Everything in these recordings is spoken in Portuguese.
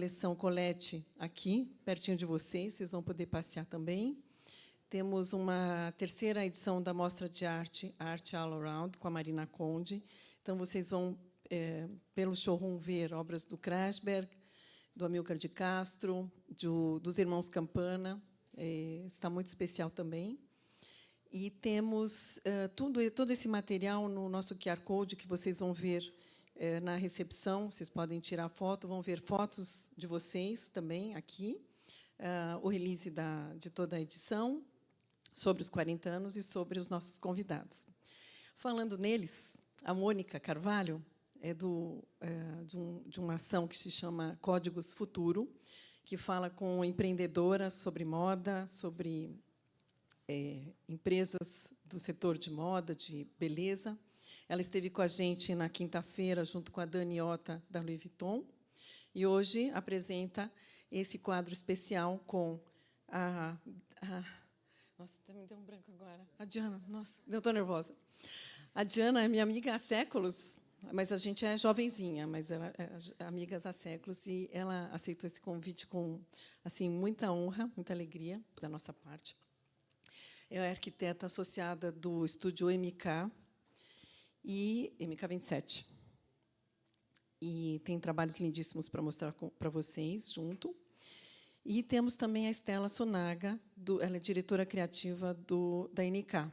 coleção Colette aqui, pertinho de vocês, vocês vão poder passear também. Temos uma terceira edição da Mostra de Arte, Art All Around, com a Marina Conde. Então, vocês vão, pelo showroom, ver obras do Krasberg, do Amilcar de Castro, dos irmãos Campana. Está muito especial também. E temos todo esse material no nosso QR Code, que vocês vão ver na recepção. Vocês podem tirar foto, vão ver fotos de vocês também aqui, o release de toda a edição, sobre os 40 anos e sobre os nossos convidados. Falando neles, a Mônica Carvalho é de uma ação que se chama Códigos Futuro, que fala com empreendedoras sobre moda, sobre empresas do setor de moda, de beleza. Ela esteve com a gente na quinta-feira, junto com a Dani Ota, da Louis Vuitton, e hoje apresenta esse quadro especial com nossa, até me deu um branco agora. A Diana, nossa, eu estou nervosa. A Diana é minha amiga há séculos, mas a gente é jovenzinha, mas ela é amigas há séculos, e ela aceitou esse convite com assim, muita honra, muita alegria da nossa parte. É arquiteta associada do estúdio MK, e MK27. E tem trabalhos lindíssimos para mostrar para vocês, junto. E temos também a Estela Sunaga, ela é diretora criativa da NK,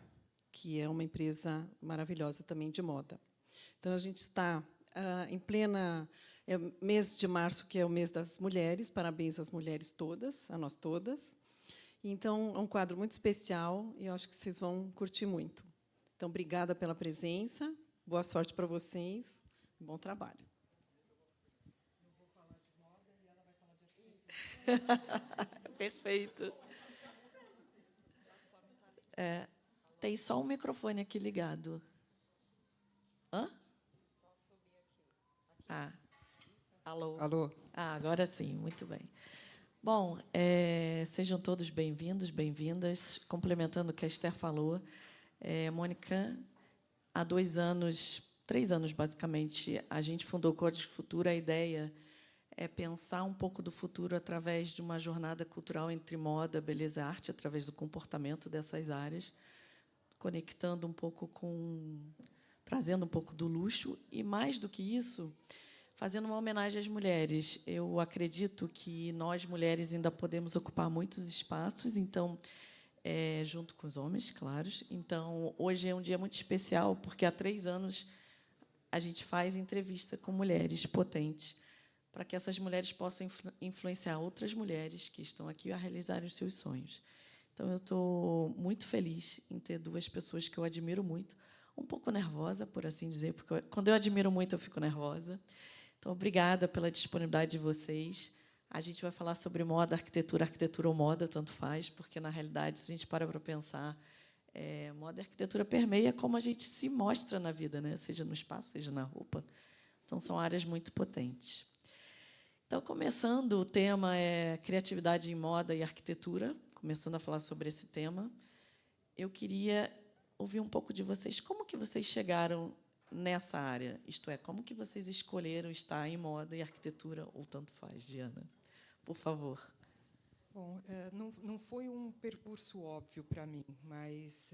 que é uma empresa maravilhosa também de moda. Então, a gente está em plena mês de março, que é o mês das mulheres. Parabéns às mulheres todas, a nós todas. Então, é um quadro muito especial e eu acho que vocês vão curtir muito. Então, obrigada pela presença, boa sorte para vocês, bom trabalho. Eu vou falar de moda e ela vai falar de arquitetura. Perfeito. Tem só um microfone aqui ligado. Hã? Alô? Alô? Agora sim, muito bem. Bom, sejam todos bem-vindos, bem-vindas. Complementando o que a Esther falou, Mônica, há 2 anos, 3 anos, basicamente, a gente fundou o Código Futuro. A ideia é pensar um pouco do futuro através de uma jornada cultural entre moda, beleza e arte, através do comportamento dessas áreas, conectando um pouco trazendo um pouco do luxo e, mais do que isso, fazendo uma homenagem às mulheres. Eu acredito que nós, mulheres, ainda podemos ocupar muitos espaços, então, junto com os homens, claro. Então, hoje é um dia muito especial, porque há 3 anos a gente faz entrevista com mulheres potentes, para que essas mulheres possam influenciar outras mulheres que estão aqui a realizarem os seus sonhos. Então, eu estou muito feliz em ter 2 pessoas que eu admiro muito, um pouco nervosa, por assim dizer, porque quando eu admiro muito, eu fico nervosa. Então, obrigada pela disponibilidade de vocês. A gente vai falar sobre moda, arquitetura ou moda, tanto faz, porque, na realidade, se a gente para pensar, moda e arquitetura permeia como a gente se mostra na vida, né? Seja no espaço, seja na roupa. Então, são áreas muito potentes. Então, começando, o tema é criatividade em moda e arquitetura. Começando a falar sobre esse tema, eu queria ouvir um pouco de vocês. Como que vocês chegaram nessa área? Isto é, como que vocês escolheram estar em moda e arquitetura, ou tanto faz, Diana? Por favor. Bom, não foi um percurso óbvio para mim, mas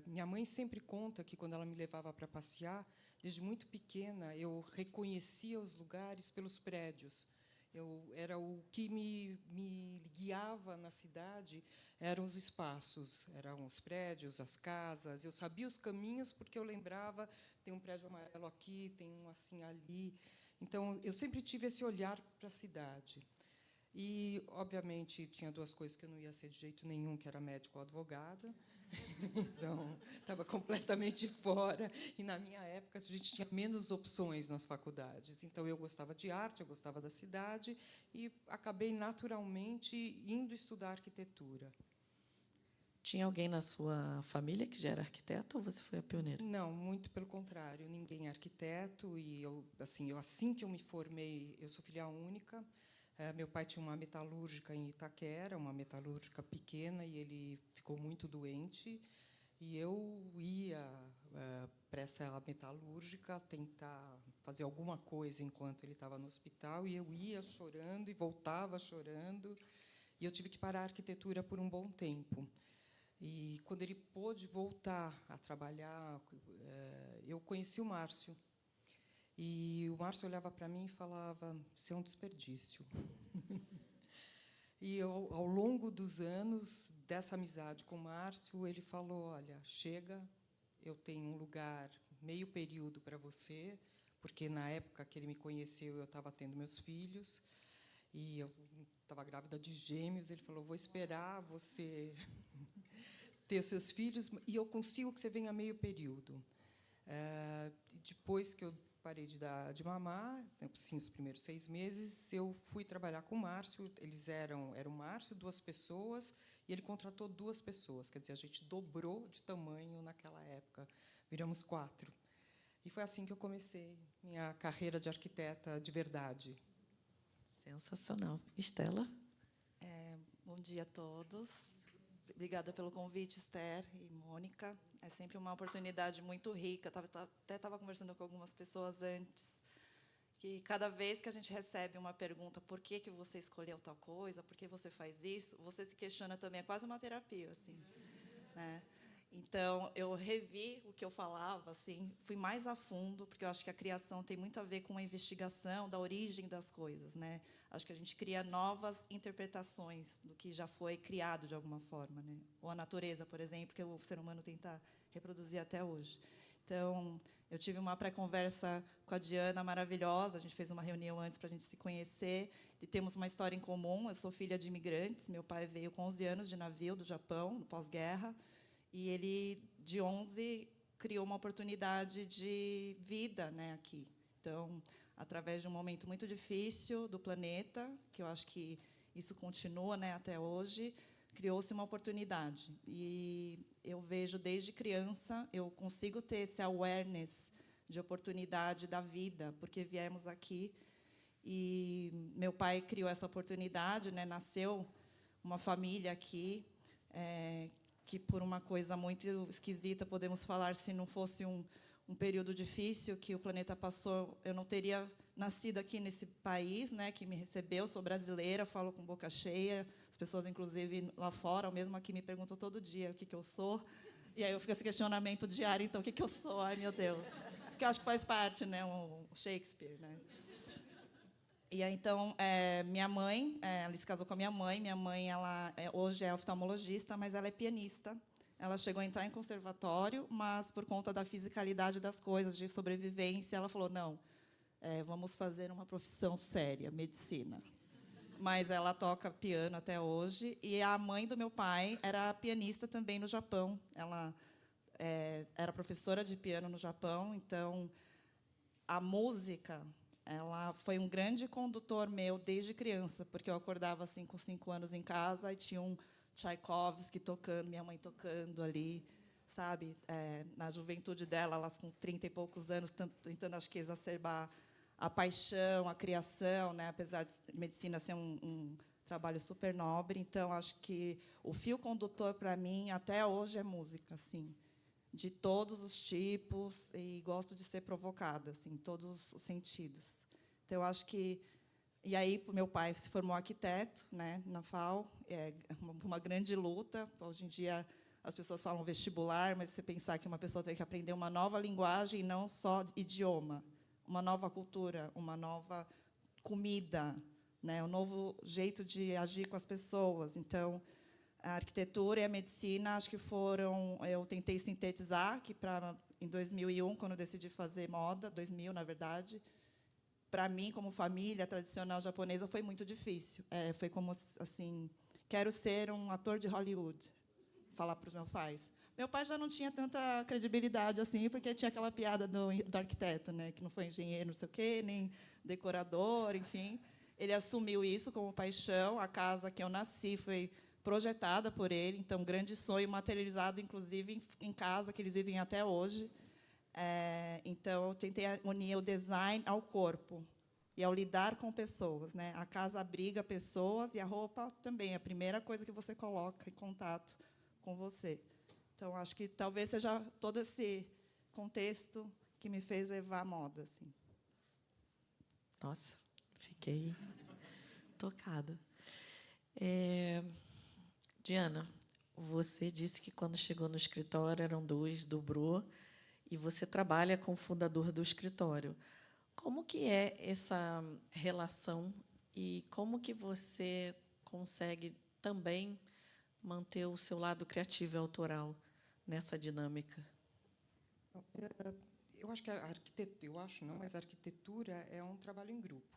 minha mãe sempre conta que, quando ela me levava para passear, desde muito pequena, eu reconhecia os lugares pelos prédios. Era o que me guiava na cidade, eram os espaços, eram os prédios, as casas. Eu sabia os caminhos porque eu lembrava, tem um prédio amarelo aqui, tem um assim ali. Então, eu sempre tive esse olhar para a cidade. E, obviamente, tinha 2 coisas que eu não ia ser de jeito nenhum, que era médico ou advogada. Então, estava completamente fora. E, na minha época, a gente tinha menos opções nas faculdades. Então, eu gostava de arte, eu gostava da cidade, e acabei, naturalmente, indo estudar arquitetura. Tinha alguém na sua família que já era arquiteto, ou você foi a pioneira? Não, muito pelo contrário. Ninguém é arquiteto. E, assim que eu me formei, eu sou filha única. Meu pai tinha uma metalúrgica em Itaquera, uma metalúrgica pequena, e ele ficou muito doente. E eu ia para essa metalúrgica tentar fazer alguma coisa enquanto ele estava no hospital, e eu ia chorando e voltava chorando, e eu tive que parar a arquitetura por um bom tempo. E, quando ele pôde voltar a trabalhar, eu conheci o Márcio. E o Márcio olhava para mim e falava: "Isso é um desperdício". E, ao longo dos anos dessa amizade com o Márcio, ele falou: "Olha, chega, eu tenho um lugar meio período para você", porque, na época que ele me conheceu, eu estava tendo meus filhos, e eu estava grávida de gêmeos. Ele falou: "Vou esperar você ter os seus filhos, e eu consigo que você venha meio período". Depois que eu parei de dar de mamar, sim, os primeiros 6 meses, eu fui trabalhar com o Márcio. Eles era o Márcio, 2 pessoas, e ele contratou 2 pessoas. Quer dizer, a gente dobrou de tamanho naquela época. Viramos 4. E foi assim que eu comecei minha carreira de arquiteta de verdade. Sensacional. Estela? Bom dia a todos. Obrigada pelo convite, Esther e Mônica. É sempre uma oportunidade muito rica. Até estava conversando com algumas pessoas antes, que cada vez que a gente recebe uma pergunta, por que você escolheu tal coisa, por que você faz isso, você se questiona também. É quase uma terapia, assim, né? Então, eu revi o que eu falava, assim, fui mais a fundo, porque eu acho que a criação tem muito a ver com a investigação da origem das coisas, né? Acho que a gente cria novas interpretações do que já foi criado de alguma forma, né? Ou a natureza, por exemplo, que o ser humano tenta reproduzir até hoje. Então, eu tive uma pré-conversa com a Diana maravilhosa. A gente fez uma reunião antes para a gente se conhecer, e temos uma história em comum. Eu sou filha de imigrantes. Meu pai veio com 11 anos de navio do Japão, no pós-guerra. E ele, de 11, criou uma oportunidade de vida, né, aqui. Então, através de um momento muito difícil do planeta, que eu acho que isso continua, né, até hoje, criou-se uma oportunidade. E eu vejo desde criança, eu consigo ter esse awareness de oportunidade da vida, porque viemos aqui e meu pai criou essa oportunidade, né, nasceu uma família aqui, que, por uma coisa muito esquisita, podemos falar, se não fosse um período difícil que o planeta passou, eu não teria nascido aqui nesse país, né, que me recebeu. Sou brasileira, falo com boca cheia. As pessoas, inclusive, lá fora, mesmo aqui, me perguntam todo dia o que eu sou. E aí eu fico esse questionamento diário, então, o que eu sou? Ai, meu Deus. Porque eu acho que faz parte, né, o Shakespeare, né? E aí, então, minha mãe, ela se casou com a minha mãe. Minha mãe, ela hoje é oftalmologista, mas ela é pianista. Ela chegou a entrar em conservatório, mas, por conta da fisicalidade das coisas, de sobrevivência, ela falou: não, vamos fazer uma profissão séria, medicina. Mas ela toca piano até hoje. E a mãe do meu pai era pianista também no Japão. Ela era professora de piano no Japão. Então, a música, ela foi um grande condutor meu desde criança, porque eu acordava assim com 5 anos em casa e tinha um Tchaikovsky tocando, minha mãe tocando ali, sabe? Na juventude dela, ela com 30 e poucos anos, tentando, acho que, exacerbar a paixão, a criação, né? Apesar de medicina ser um trabalho super nobre. Então, acho que o fio condutor para mim até hoje é música, assim, de todos os tipos, e gosto de ser provocada, assim, em todos os sentidos. Então, eu acho que... E aí, meu pai se formou arquiteto, né, na FAO, uma grande luta. Hoje em dia, as pessoas falam vestibular, mas se você pensar que uma pessoa tem que aprender uma nova linguagem, e não só idioma, uma nova cultura, uma nova comida, né, um novo jeito de agir com as pessoas. Então, a arquitetura e a medicina, acho que foram... Eu tentei sintetizar, que em 2001, quando eu decidi fazer moda, 2000, na verdade, para mim, como família tradicional japonesa, foi muito difícil. Foi como assim: quero ser um ator de Hollywood, falar para os meus pais. Meu pai já não tinha tanta credibilidade assim, porque tinha aquela piada do arquiteto, né, que não foi engenheiro, não sei o quê, nem decorador, enfim. Ele assumiu isso como paixão. A casa que eu nasci foi projetada por ele, então, grande sonho materializado, inclusive, em casa, que eles vivem até hoje. Então, eu tentei unir o design ao corpo e ao lidar com pessoas, né? A casa abriga pessoas, e a roupa também é a primeira coisa que você coloca em contato com você. Então, acho que talvez seja todo esse contexto que me fez levar a moda, assim. Nossa, fiquei tocada. Diana, você disse que quando chegou no escritório eram 2, dobrou, e você trabalha com o fundador do escritório. Como que é essa relação e como que você consegue também manter o seu lado criativo e autoral nessa dinâmica? Eu acho que a arquitetura, eu acho não, mas a arquitetura é um trabalho em grupo.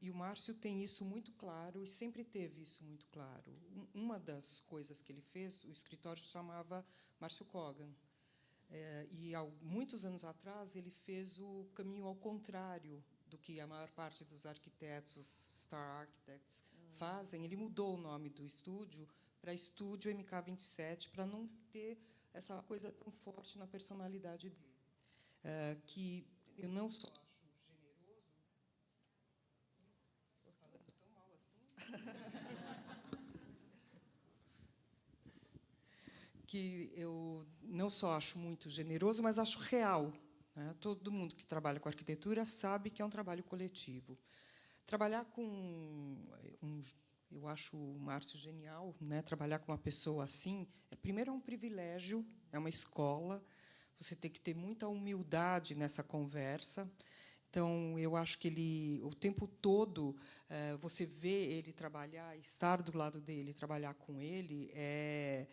E o Márcio tem isso muito claro e sempre teve isso muito claro. Uma das coisas que ele fez, o escritório se chamava Márcio Kogan. E, há muitos anos atrás, ele fez o caminho ao contrário do que a maior parte dos arquitetos, os Star Architects, fazem. Ele mudou o nome do estúdio para Estúdio MK27, para não ter essa coisa tão forte na personalidade dele. Que eu não só acho generoso... Estou falando tão mal assim? Que eu não só acho muito generoso, mas acho real. Né? Todo mundo que trabalha com arquitetura sabe que é um trabalho coletivo. Trabalhar com eu acho o Márcio genial, né? Trabalhar com uma pessoa assim, primeiro é um privilégio, é uma escola. Você tem que ter muita humildade nessa conversa. Então, eu acho que ele, o tempo todo, você vê ele trabalhar, estar do lado dele, trabalhar com ele, é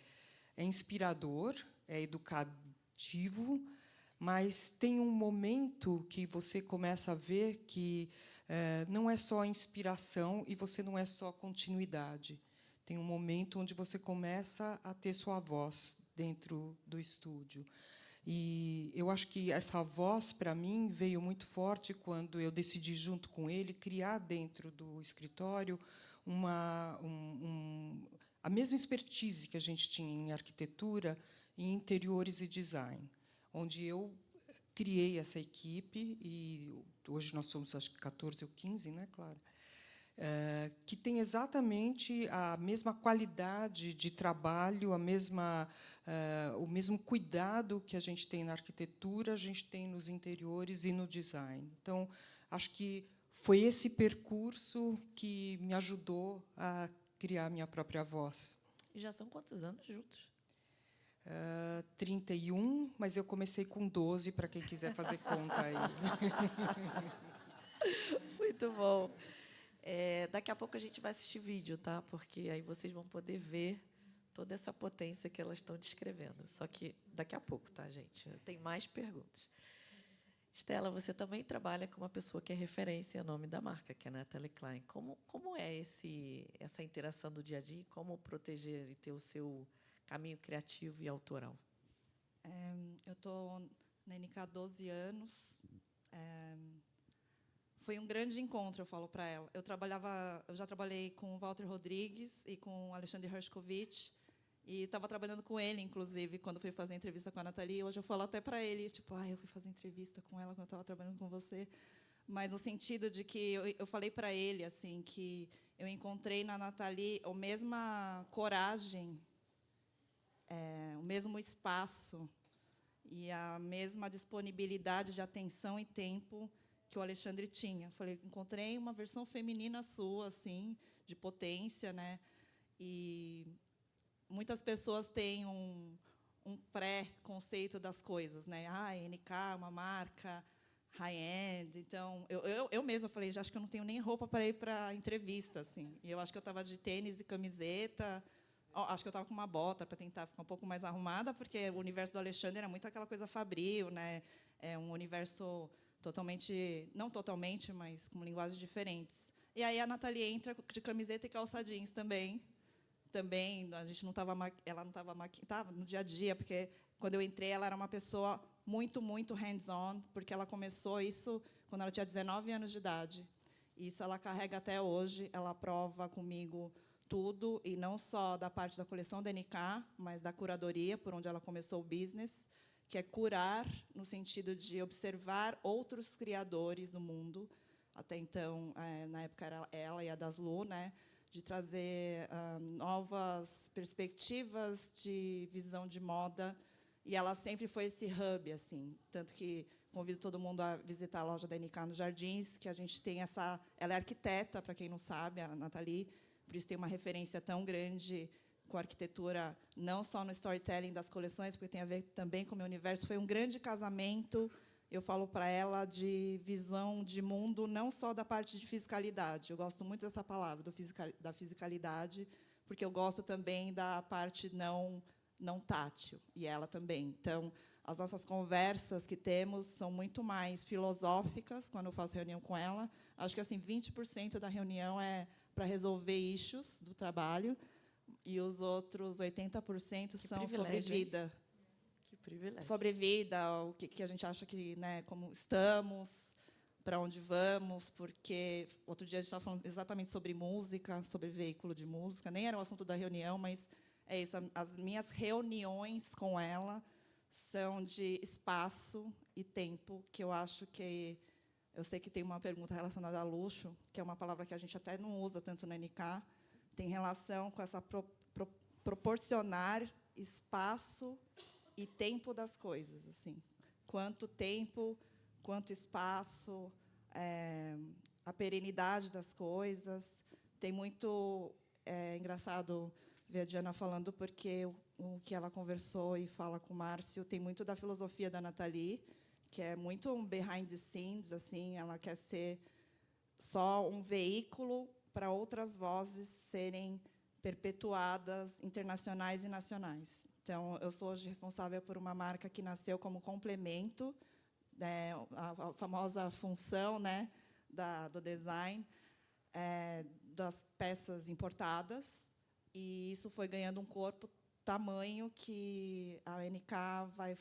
inspirador, é educativo, mas tem um momento que você começa a ver que não é só inspiração e você não é só continuidade. Tem um momento onde você começa a ter sua voz dentro do estúdio. E eu acho que essa voz, para mim, veio muito forte quando eu decidi, junto com ele, criar dentro do escritório a mesma expertise que a gente tinha em arquitetura, em interiores e design, onde eu criei essa equipe, e hoje nós somos, acho que, 14 ou 15, né, Clara? Que tem exatamente a mesma qualidade de trabalho, o mesmo cuidado que a gente tem na arquitetura, a gente tem nos interiores e no design. Então, acho que foi esse percurso que me ajudou a criar minha própria voz. E já são quantos anos juntos? 31, mas eu comecei com 12, para quem quiser fazer conta aí. Muito bom. Daqui a pouco a gente vai assistir vídeo, tá? Porque aí vocês vão poder ver toda essa potência que elas estão descrevendo. Só que daqui a pouco, tá, gente? Tem mais perguntas. Estela, você também trabalha com uma pessoa que é referência em nome da marca, que é a Natalie Klein. Como é essa interação do dia a dia? Como proteger e ter o seu caminho criativo e autoral? Eu estou na NK há 12 anos. Foi um grande encontro, eu falo para ela. Eu já trabalhei com o Walter Rodrigues e com o Alexandre Hershkovich, e estava trabalhando com ele, inclusive, quando fui fazer entrevista com a Nathalie. Hoje eu falo até para ele, tipo, eu fui fazer entrevista com ela quando eu estava trabalhando com você. Mas no sentido de que eu falei para ele assim que eu encontrei na Nathalie a mesma coragem, o mesmo espaço e a mesma disponibilidade de atenção e tempo que o Alexandre tinha. Falei, encontrei uma versão feminina sua, assim, de potência, né? E muitas pessoas têm um pré-conceito das coisas, né? NK, uma marca high-end. Então, eu mesma falei, já acho que eu não tenho nem roupa para ir para a entrevista, assim. E eu acho que eu estava de tênis e camiseta. Acho que eu estava com uma bota para tentar ficar um pouco mais arrumada, porque o universo do Alexandre era muito aquela coisa fabril, né? É um universo totalmente, não totalmente, mas com linguagens diferentes. E aí a Nathalie entra de camiseta e calça jeans também. A gente não estava, ela não estava estava no dia a dia, porque quando eu entrei ela era uma pessoa muito, muito hands-on, porque ela começou isso quando ela tinha 19 anos de idade. Isso ela carrega até hoje, ela aprova comigo tudo, e não só da parte da coleção da NK, mas da curadoria, por onde ela começou o business, que é curar no sentido de observar outros criadores no mundo. Até então, na época era ela e a Daslu, né, de trazer novas perspectivas de visão de moda, e ela sempre foi esse hub, assim, tanto que convido todo mundo a visitar a loja da NK nos Jardins, que a gente tem essa... Ela é arquiteta, para quem não sabe, a Nathalie, por isso tem uma referência tão grande com a arquitetura, não só no storytelling das coleções, porque tem a ver também com o meu universo. Foi um grande casamento, eu falo para ela, de visão de mundo, não só da parte de fiscalidade. Eu gosto muito dessa palavra, da fisicalidade, porque eu gosto também da parte não tátil, e ela também. Então, as nossas conversas que temos são muito mais filosóficas, quando eu faço reunião com ela. Acho que assim 20% da reunião é para resolver issues do trabalho, e os outros 80% são sobre vida. Que privilégio. Sobre vida, o que a gente acha que, né, como estamos, para onde vamos, porque outro dia a gente estava falando exatamente sobre música, sobre veículo de música, nem era o assunto da reunião, mas é isso, as minhas reuniões com ela são de espaço e tempo, que eu acho que... Eu sei que tem uma pergunta relacionada a luxo, que é uma palavra que a gente até não usa tanto na NK, tem relação com essa proporcionar espaço e tempo das coisas, assim. Quanto tempo, quanto espaço, a perenidade das coisas. Tem muito... É engraçado ver a Diana falando, porque o que ela conversou e fala com o Márcio tem muito da filosofia da Nathalie, que é muito um behind the scenes, assim, ela quer ser só um veículo para outras vozes serem perpetuadas, internacionais e nacionais. Então, eu sou hoje responsável por uma marca que nasceu como complemento, né, a famosa função, né, do design, das peças importadas, e isso foi ganhando um corpo tamanho que a NK vai...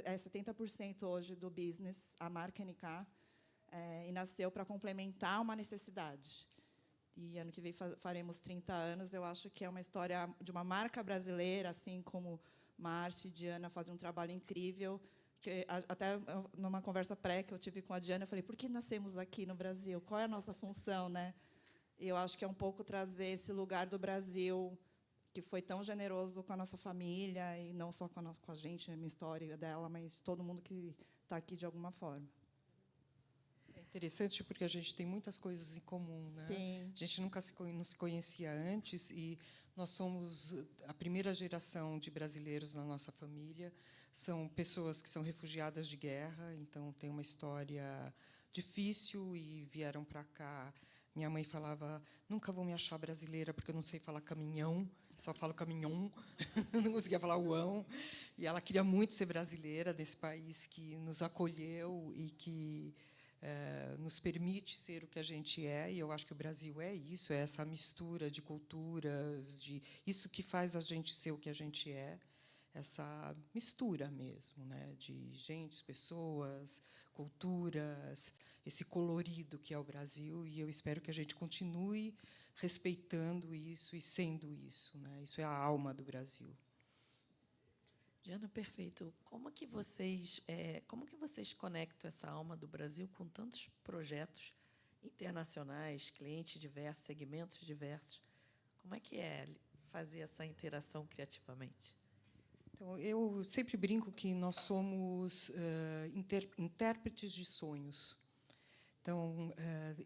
É 70% hoje do business, a marca NK, e nasceu para complementar uma necessidade. E ano que vem faremos 30 anos. Eu acho que é uma história de uma marca brasileira, assim como Márcio e Diana fazem um trabalho incrível. Que até numa conversa pré que eu tive com a Diana, eu falei: por que nascemos aqui no Brasil? Qual é a nossa função, né? E eu acho que é um pouco trazer esse lugar do Brasil, que foi tão generoso com a nossa família, e não só com a gente, a minha história dela, mas todo mundo que está aqui de alguma forma. É interessante porque a gente tem muitas coisas em comum, né? Sim. A gente nunca não se conhecia antes, e nós somos a primeira geração de brasileiros na nossa família. São pessoas que são refugiadas de guerra, então tem uma história difícil e vieram para cá. Minha mãe falava: nunca vou me achar brasileira porque eu não sei falar caminhão, só falo caminhão, não conseguia falar uão. E ela queria muito ser brasileira, desse país que nos acolheu e que nos permite ser o que a gente é. E eu acho que o Brasil é isso, é essa mistura de culturas, de isso que faz a gente ser o que a gente é, essa mistura mesmo, né, de gente, pessoas, culturas, esse colorido que é o Brasil. E eu espero que a gente continue respeitando isso e sendo isso, né? Isso é a alma do Brasil. Diana, perfeito. Como que vocês conectam essa alma do Brasil com tantos projetos internacionais, clientes diversos, segmentos diversos? Como é que é fazer essa interação criativamente? Então, eu sempre brinco que nós somos intérpretes de sonhos. Então,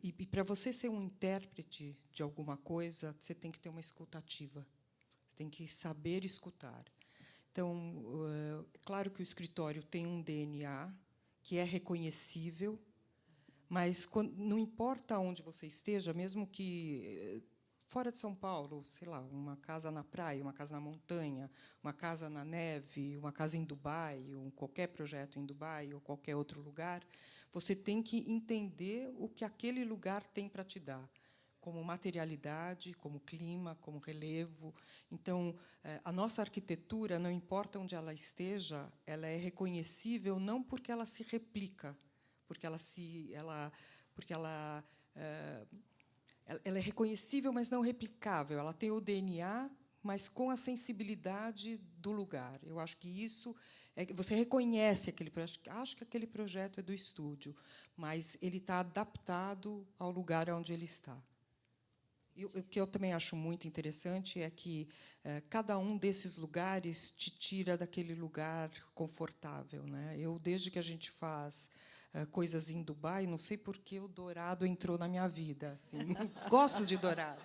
e para você ser um intérprete de alguma coisa, você tem que ter uma escutativa. Você tem que saber escutar. Então, claro que o escritório tem um DNA que é reconhecível, mas não importa onde você esteja, mesmo que fora de São Paulo, sei lá, uma casa na praia, uma casa na montanha, uma casa na neve, uma casa em Dubai, qualquer projeto em Dubai ou qualquer outro lugar, você tem que entender o que aquele lugar tem para te dar, como materialidade, como clima, como relevo. Então, a nossa arquitetura, não importa onde ela esteja, ela é reconhecível não porque ela se replica, porque ela é reconhecível, mas não replicável. Ela tem o DNA, mas com a sensibilidade do lugar. Eu acho que isso você reconhece aquele projeto. Acho que aquele projeto é do estúdio, mas ele está adaptado ao lugar onde ele está. O que eu também acho muito interessante é que cada um desses lugares te tira daquele lugar confortável, né? Eu, desde que a gente faz coisas em Dubai, não sei por que o dourado entrou na minha vida. Assim, gosto de dourado.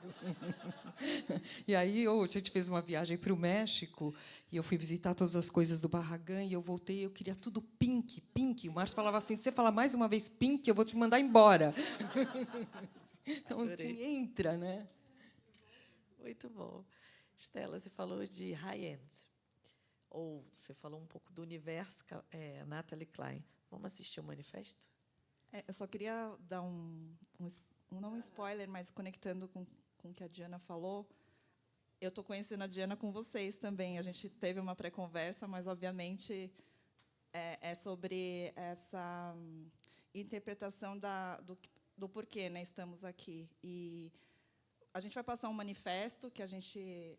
E aí a gente fez uma viagem para o México e eu fui visitar todas as coisas do Barragán e eu voltei, eu queria tudo pink, pink. O Márcio falava assim: se você falar mais uma vez pink, eu vou te mandar embora. Então, assim, entra, né? Muito bom. Estela, você falou de high-end, ou você falou um pouco do universo, Natalie Klein. Vamos assistir o manifesto? Eu só queria dar não um spoiler, mas conectando com o que a Diana falou. Eu estou conhecendo a Diana com vocês também. A gente teve uma pré-conversa, mas, obviamente, é sobre essa interpretação do porquê, né, estamos aqui. E a gente vai passar um manifesto que a gente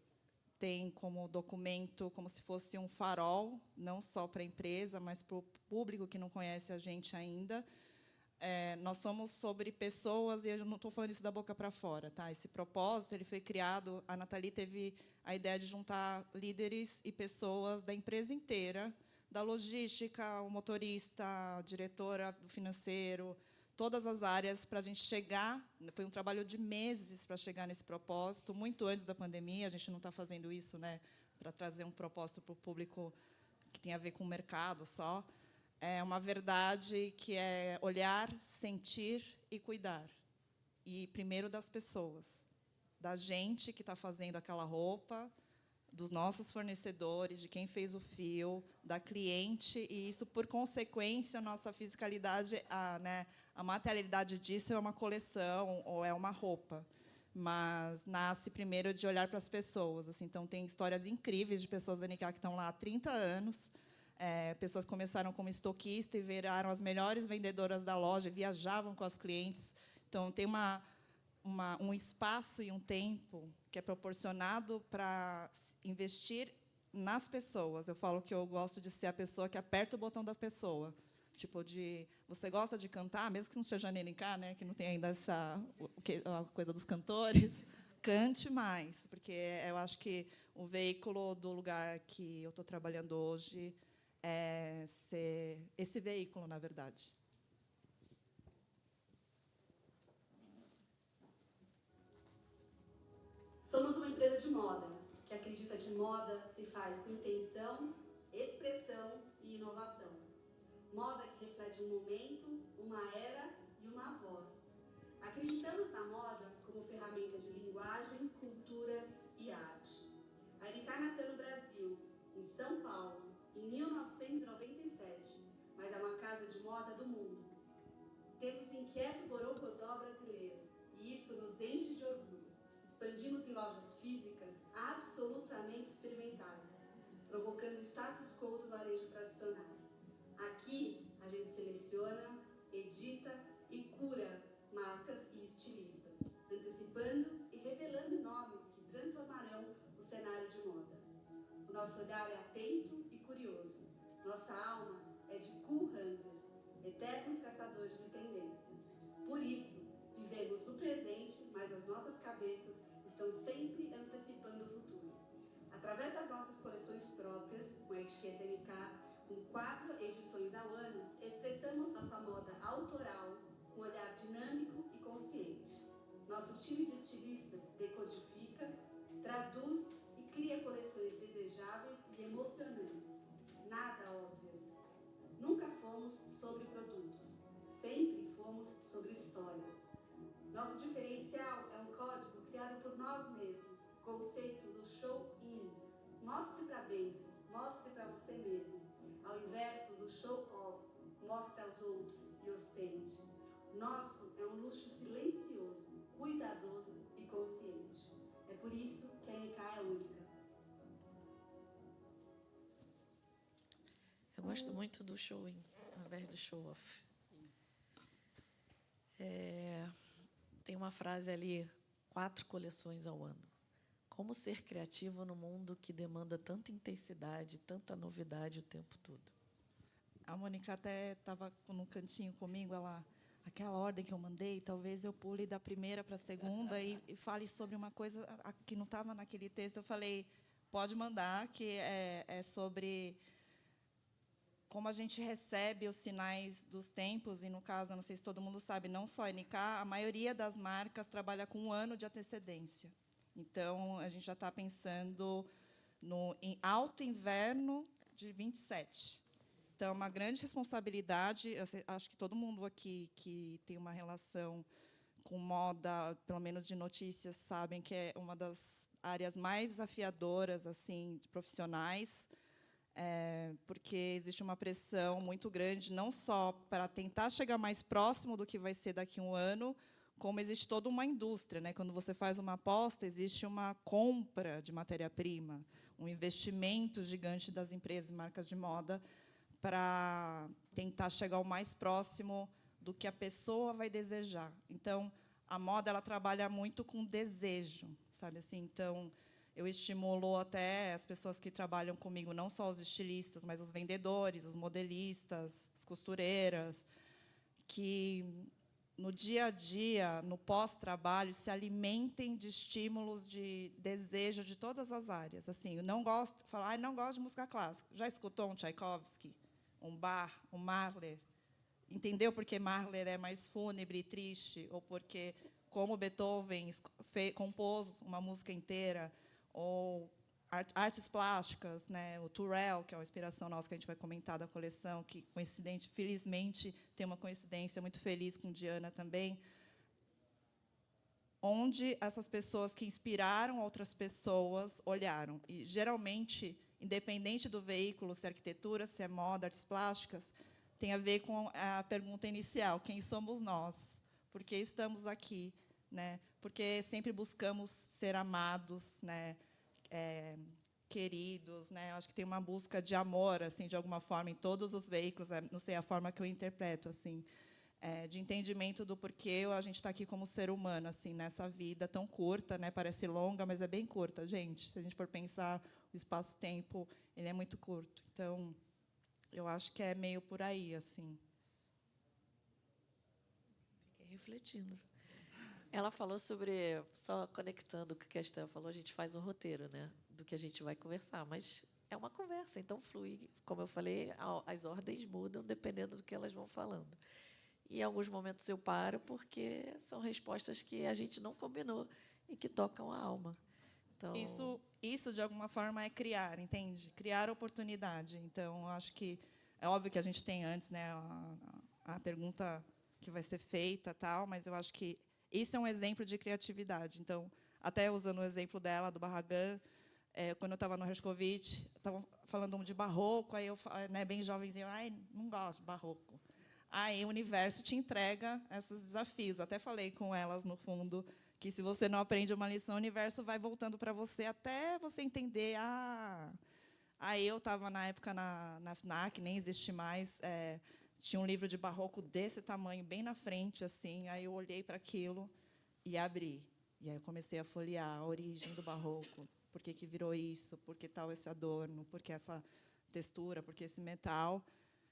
tem como documento, como se fosse um farol, não só para a empresa, mas para o público que não conhece a gente ainda. Nós somos sobre pessoas, e eu não estou falando isso da boca para fora. Tá? Esse propósito ele foi criado, a Nathalie teve a ideia de juntar líderes e pessoas da empresa inteira, da logística, o motorista, a diretora do financeiro, todas as áreas, para a gente chegar. Foi um trabalho de meses para chegar nesse propósito, muito antes da pandemia. A gente não está fazendo isso, né, para trazer um propósito para o público que tem a ver com o mercado só. É uma verdade que é olhar, sentir e cuidar. E, primeiro, das pessoas, da gente que está fazendo aquela roupa, dos nossos fornecedores, de quem fez o fio, da cliente, e isso, por consequência, a nossa fiscalidade, a materialidade disso é uma coleção ou é uma roupa, mas nasce primeiro de olhar para as pessoas. Assim, então, tem histórias incríveis de pessoas da NK que estão lá há 30 anos, pessoas que começaram como estoquista e viraram as melhores vendedoras da loja, viajavam com as clientes. Então, tem um espaço e um tempo que é proporcionado para investir nas pessoas. Eu falo que eu gosto de ser a pessoa que aperta o botão da pessoa. Tipo, você gosta de cantar, mesmo que não seja NK, né, que não tem ainda a coisa dos cantores, cante mais, porque eu acho que o veículo do lugar que eu estou trabalhando hoje é ser esse veículo, na verdade. Somos uma empresa de moda, que acredita que moda se faz com intenção, expressão e inovação. Moda que reflete um momento, uma era e uma voz. Acreditamos na moda como ferramenta de linguagem, cultura e arte. A NK nasceu no Brasil, em São Paulo, em 1997, mas é uma casa de moda do mundo. Temos inquieto borogodó brasileiro, e isso nos enche de orgulho. Expandimos em lojas físicas absolutamente experimentais, provocando o status quo do varejo tradicional. Aqui, a gente seleciona, edita e cura marcas e estilistas, antecipando e revelando nomes que transformarão o cenário de moda. O nosso olhar é atento e curioso. Nossa alma é de cool hunters, eternos caçadores de tendência. Por isso, vivemos no presente, mas as nossas cabeças estão sempre antecipando o futuro. Através das nossas coleções próprias, com a etiqueta NK, com 4 edições ao ano, expressamos nossa moda autoral com olhar dinâmico e consciente. Nosso time de estilistas decodifica, traduz e cria coleções desejáveis e emocionantes. Nada óbvias. Nunca fomos sobre produtos, sempre fomos sobre histórias. Nosso diferencial é um código criado por nós mesmos, conceito do show-in. Mostre para dentro, mostre para você mesmo. Ao inverso do show-off, mostre aos outros e ostente. Nosso é um luxo silencioso, cuidadoso e consciente. É por isso que a NK é única. Eu gosto muito do show-in, ao invés do show-off. Tem uma frase ali, 4 coleções ao ano. Como ser criativo no mundo que demanda tanta intensidade, tanta novidade o tempo todo? A Mônica até estava no cantinho comigo, ela aquela ordem que eu mandei, talvez eu pule da primeira para a segunda e fale sobre uma coisa que não estava naquele texto. Eu falei, pode mandar, que é sobre como a gente recebe os sinais dos tempos, e, no caso, eu não sei se todo mundo sabe, não só a NK, a maioria das marcas trabalha com 1 ano de antecedência. Então, a gente já está pensando em alto inverno de 27. Então, é uma grande responsabilidade. Eu acho que todo mundo aqui que tem uma relação com moda, pelo menos de notícias, sabem que é uma das áreas mais desafiadoras assim, profissionais, porque existe uma pressão muito grande, não só para tentar chegar mais próximo do que vai ser daqui a 1 ano, como existe toda uma indústria, né? Quando você faz uma aposta, existe uma compra de matéria-prima, um investimento gigante das empresas e marcas de moda para tentar chegar o mais próximo do que a pessoa vai desejar. Então, a moda ela trabalha muito com desejo, sabe assim? Então, eu estimulo até as pessoas que trabalham comigo, não só os estilistas, mas os vendedores, os modelistas, as costureiras, que no dia a dia, no pós-trabalho, se alimentem de estímulos de desejo de todas as áreas. Assim, eu não gosto, falar, não gosto de música clássica. Já escutou um Tchaikovsky, um Bach, um Mahler? Entendeu por que Mahler é mais fúnebre e triste? Ou porque, como Beethoven compôs uma música inteira? Ou artes plásticas, né? O Turrell, que é uma inspiração nossa, que a gente vai comentar da coleção, que, felizmente, tem uma coincidência muito feliz com Diana também, onde essas pessoas que inspiraram outras pessoas olharam. E, geralmente, independente do veículo, se é arquitetura, se é moda, artes plásticas, tem a ver com a pergunta inicial, quem somos nós? Por que estamos aqui? Né? Porque sempre buscamos ser amados, né? Queridos, né? Acho que tem uma busca de amor, assim, de alguma forma, em todos os veículos, né? Não sei a forma que eu interpreto, assim, de entendimento do porquê a gente está aqui como ser humano, assim, nessa vida tão curta, né? Parece longa, mas é bem curta, gente. Se a gente for pensar, o espaço-tempo, ele é muito curto. Então, eu acho que é meio por aí, assim. Fiquei refletindo. Ela falou sobre, só conectando o que a Esther falou, a gente faz um roteiro, né, do que a gente vai conversar, mas é uma conversa, então flui. Como eu falei, as ordens mudam dependendo do que elas vão falando. E, em alguns momentos, eu paro, porque são respostas que a gente não combinou e que tocam a alma. Então, Isso, de alguma forma, é criar, entende? Criar oportunidade. Então, acho que é óbvio que a gente tem antes, né, a pergunta que vai ser feita, tal, mas eu acho que isso é um exemplo de criatividade. Então, até usando o exemplo dela, do Barragan, quando eu estava no Herskovitch, estavam falando de barroco, aí eu, né, bem jovenzinho, não gosto de barroco. Aí o universo te entrega esses desafios. Até falei com elas, no fundo, que se você não aprende uma lição, o universo vai voltando para você até você entender. Aí eu estava, na época, na FNAC, nem existe mais, tinha um livro de barroco desse tamanho, bem na frente, assim. Aí eu olhei para aquilo e abri. E aí eu comecei a folhear a origem do barroco. Por que virou isso? Por que tal esse adorno? Por que essa textura? Por que esse metal?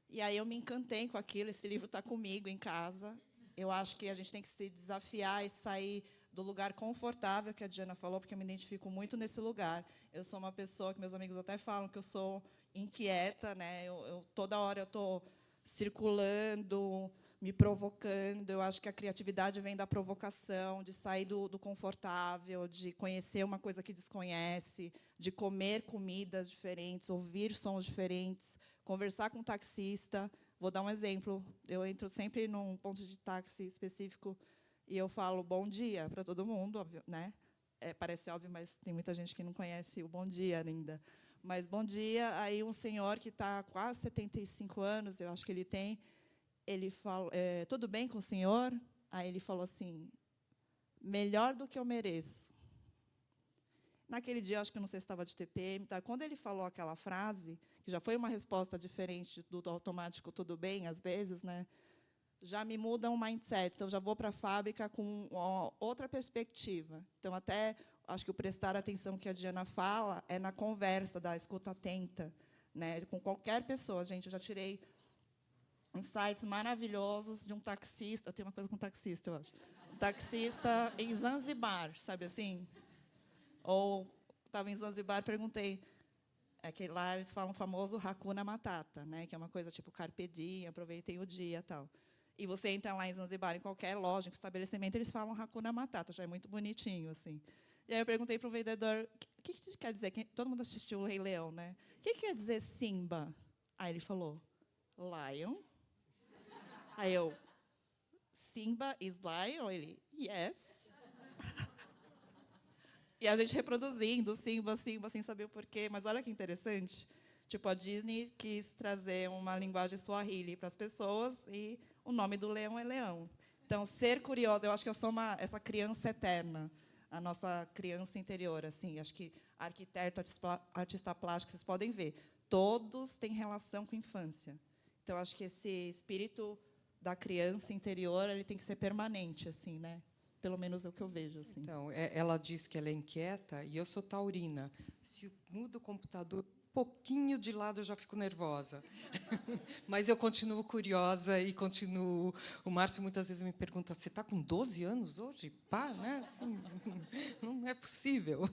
E aí eu me encantei com aquilo. Esse livro está comigo em casa. Eu acho que a gente tem que se desafiar e sair do lugar confortável que a Diana falou, porque eu me identifico muito nesse lugar. Eu sou uma pessoa que meus amigos até falam que eu sou inquieta, né? Toda hora eu estou circulando, me provocando. Eu acho que a criatividade vem da provocação, de sair do confortável, de conhecer uma coisa que desconhece, de comer comidas diferentes, ouvir sons diferentes, conversar com um taxista. Vou dar um exemplo. Eu entro sempre num ponto de táxi específico e eu falo bom dia para todo mundo, óbvio, né? Parece óbvio, mas tem muita gente que não conhece o bom dia ainda. Mas bom dia. Aí um senhor que está quase 75 anos, eu acho que ele falou, tudo bem com o senhor? Aí ele falou assim, melhor do que eu mereço. Naquele dia, acho que não sei se estava de TPM, tá? Quando ele falou aquela frase, que já foi uma resposta diferente do automático tudo bem, às vezes, né? Já me muda um mindset. Então, já vou para a fábrica com outra perspectiva. Então, até acho que o prestar atenção que a Diana fala é na conversa, da escuta atenta, né? Com qualquer pessoa. Gente, eu já tirei insights maravilhosos de um taxista. Eu tenho uma coisa com taxista, eu acho. Um taxista em Zanzibar, sabe assim? Ou estava em Zanzibar, perguntei. É que lá eles falam o famoso Hakuna Matata, né? Que é uma coisa tipo carpe diem, aproveitem o dia e tal. E você entra lá em Zanzibar, em qualquer loja, em estabelecimento, eles falam Hakuna Matata, já é muito bonitinho, assim. E aí eu perguntei para o vendedor, o que isso quer dizer? Todo mundo assistiu o Rei Leão, né? O que quer dizer Simba? Aí ele falou, Lion. Aí eu, Simba is lion? Ele, yes. E a gente reproduzindo Simba, Simba, sem saber o porquê. Mas olha que interessante. Tipo, a Disney quis trazer uma linguagem Swahili para as pessoas e o nome do leão é leão. Então, ser curiosa, eu acho que eu sou essa criança eterna, a nossa criança interior. Assim, acho que arquiteto, artista plástico, vocês podem ver, todos têm relação com a infância. Então, acho que esse espírito da criança interior, ele tem que ser permanente, assim, né? Pelo menos é o que eu vejo. Assim. Então, ela diz que ela é inquieta e eu sou taurina. Se muda o computador um pouquinho de lado, eu já fico nervosa. Mas eu continuo curiosa e continuo... O Márcio muitas vezes me pergunta, você está com 12 anos hoje? Pá, né? Assim, não é possível.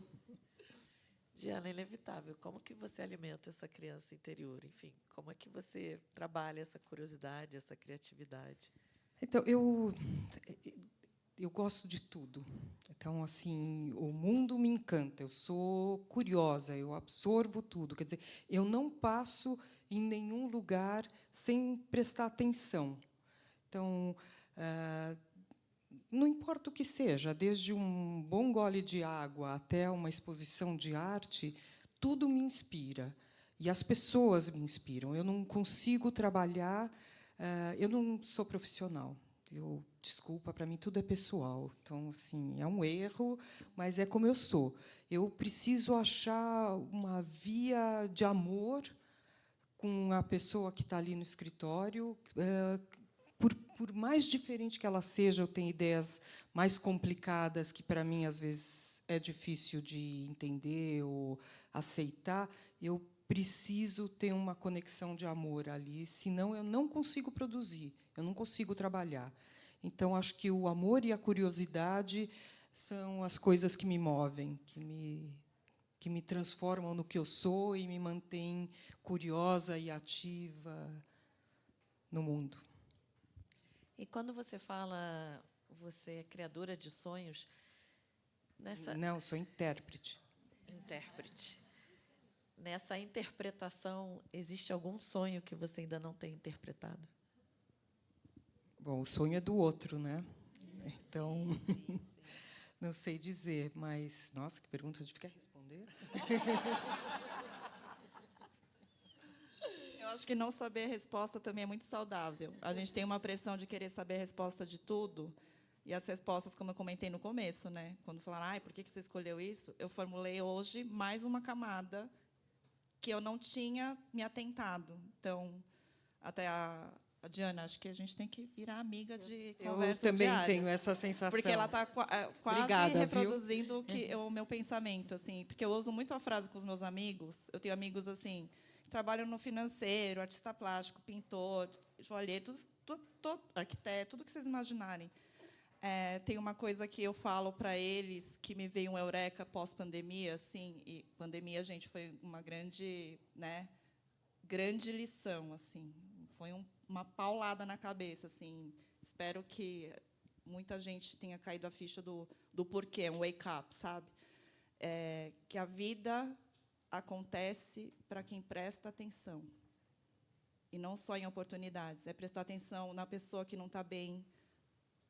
Diana, é inevitável. Como que você alimenta essa criança interior? Enfim, como é que você trabalha essa curiosidade, essa criatividade? Então, eu gosto de tudo. Então, assim, o mundo me encanta. Eu sou curiosa, eu absorvo tudo. Quer dizer, eu não passo em nenhum lugar sem prestar atenção. Então, não importa o que seja, desde um bom gole de água até uma exposição de arte, tudo me inspira. E as pessoas me inspiram. Eu não consigo trabalhar... eu não sou profissional. Desculpa, para mim tudo é pessoal. Então, assim, é um erro, mas é como eu sou. Eu preciso achar uma via de amor com a pessoa que está ali no escritório. Por mais diferente que ela seja, eu tenho ideias mais complicadas que, para mim, às vezes, é difícil de entender ou aceitar. Eu preciso ter uma conexão de amor ali, senão eu não consigo produzir, eu não consigo trabalhar. Então, acho que o amor e a curiosidade são as coisas que me movem, que me transformam no que eu sou e me mantêm curiosa e ativa no mundo. E quando você fala, você é criadora de sonhos, nessa... Não, sou intérprete. Intérprete. Nessa interpretação, existe algum sonho que você ainda não tem interpretado? Bom, o sonho é do outro, né? Então, não sei dizer, mas... Nossa, que pergunta difícil. Quer responder? Eu acho que não saber a resposta também é muito saudável. A gente tem uma pressão de querer saber a resposta de tudo, e as respostas, como eu comentei no começo, né? Quando falaram, por que você escolheu isso? Eu formulei hoje mais uma camada que eu não tinha me atentado. Então, até a Diana, acho que a gente tem que virar amiga de conversas Eu também diárias, tenho essa sensação. porque ela está quase Obrigada, reproduzindo o meu pensamento. Assim, porque eu uso muito a frase com os meus amigos. Eu tenho amigos assim que trabalham no financeiro, artista plástico, pintor, joalheiro, arquiteto, tudo que vocês imaginarem. Tem uma coisa que eu falo para eles que me veio um eureka pós-pandemia, assim, e pandemia, gente, foi uma grande, né, grande lição, assim, foi uma paulada na cabeça, assim. Espero que muita gente tenha caído a ficha do porquê, um wake up, sabe? Que a vida acontece para quem presta atenção, e não só em oportunidades, é prestar atenção na pessoa que não está bem,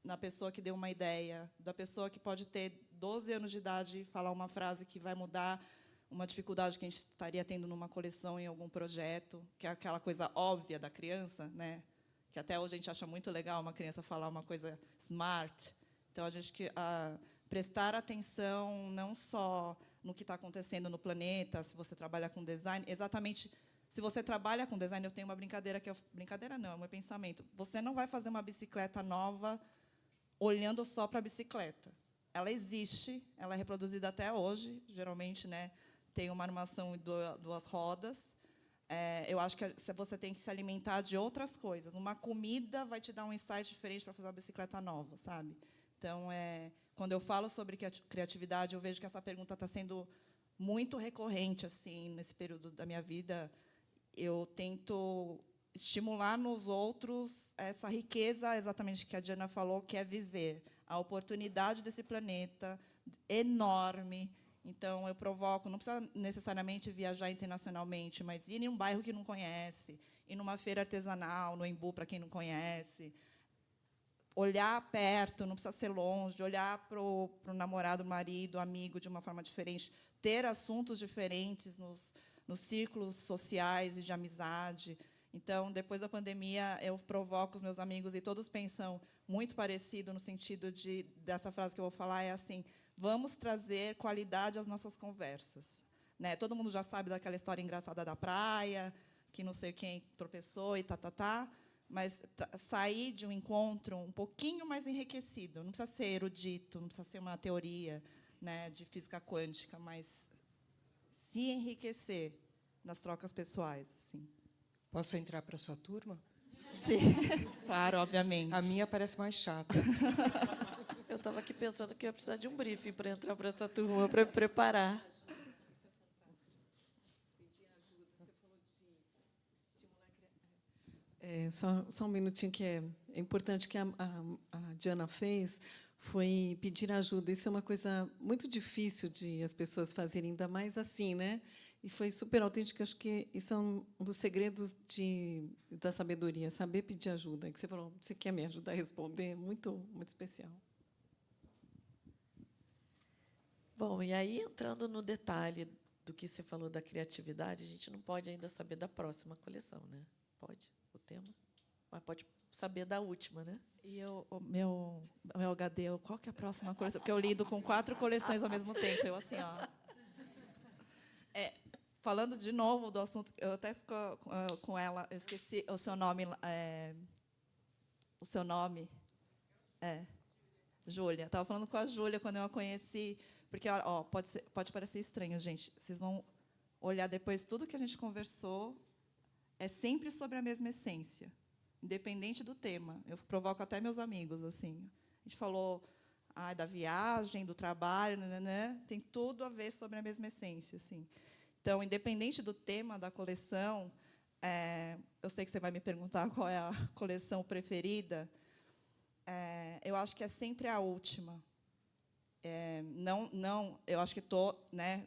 na pessoa que deu uma ideia, da pessoa que pode ter 12 anos de idade e falar uma frase que vai mudar uma dificuldade que a gente estaria tendo numa coleção, em algum projeto, que é aquela coisa óbvia da criança, né? Que até hoje a gente acha muito legal uma criança falar uma coisa smart. Então, a gente prestar atenção não só no que está acontecendo no planeta, se você trabalha com design, exatamente... Se você trabalha com design, eu tenho uma brincadeira que brincadeira não, é o meu pensamento. Você não vai fazer uma bicicleta nova olhando só para a bicicleta. Ela existe, ela é reproduzida até hoje, geralmente, né, tem uma armação e duas rodas. eu acho que você tem que se alimentar de outras coisas. Uma comida vai te dar um insight diferente para fazer uma bicicleta nova, sabe? Então, quando eu falo sobre criatividade, eu vejo que essa pergunta está sendo muito recorrente assim nesse período da minha vida. Eu tento estimular nos outros essa riqueza, exatamente que a Diana falou, que é viver a oportunidade desse planeta enorme. Então, eu provoco, não precisa necessariamente viajar internacionalmente, mas ir em um bairro que não conhece, ir numa feira artesanal, no Embu, para quem não conhece, olhar perto, não precisa ser longe, olhar para o namorado, marido, amigo, de uma forma diferente, ter assuntos diferentes nos círculos sociais e de amizade. Então, depois da pandemia, eu provoco os meus amigos, e todos pensam muito parecido, no sentido dessa frase que eu vou falar, é assim: vamos trazer qualidade às nossas conversas. Né? Todo mundo já sabe daquela história engraçada da praia, que não sei quem tropeçou e tá. Mas sair de um encontro um pouquinho mais enriquecido. Não precisa ser erudito, não precisa ser uma teoria, né, de física quântica, mas se enriquecer nas trocas pessoais. Assim. Posso entrar para a sua turma? Sim, claro, obviamente. A minha parece mais chata. Eu estava aqui pensando que eu ia precisar de um briefing para entrar para essa turma, para me preparar. Só um minutinho, que é importante, que a Diana fez, foi pedir ajuda. Isso é uma coisa muito difícil de as pessoas fazerem, ainda mais assim, né? E foi super autêntico. Acho que isso é um dos segredos da sabedoria, saber pedir ajuda. Que você falou, você quer me ajudar a responder? Muito, muito especial. Bom, e aí, entrando no detalhe do que você falou da criatividade, a gente não pode ainda saber da próxima coleção, né? Pode, o tema? Mas pode saber da última, né? E o meu HD, qual que é a próxima coleção? Porque eu lido com 4 coleções ao mesmo tempo. Eu, assim, ó... falando de novo do assunto, eu até fico com ela, eu esqueci o seu nome. O seu nome? Júlia. Estava falando com a Júlia quando eu a conheci, porque ó, pode parecer estranho, gente. Vocês vão olhar depois, tudo que a gente conversou é sempre sobre a mesma essência, independente do tema. Eu provoco até meus amigos, assim. A gente falou da viagem, do trabalho, né? Tem tudo a ver sobre a mesma essência, assim. Então, independente do tema da coleção, eu sei que você vai me perguntar qual é a coleção preferida. Eu acho que é sempre a última. Eu acho que né,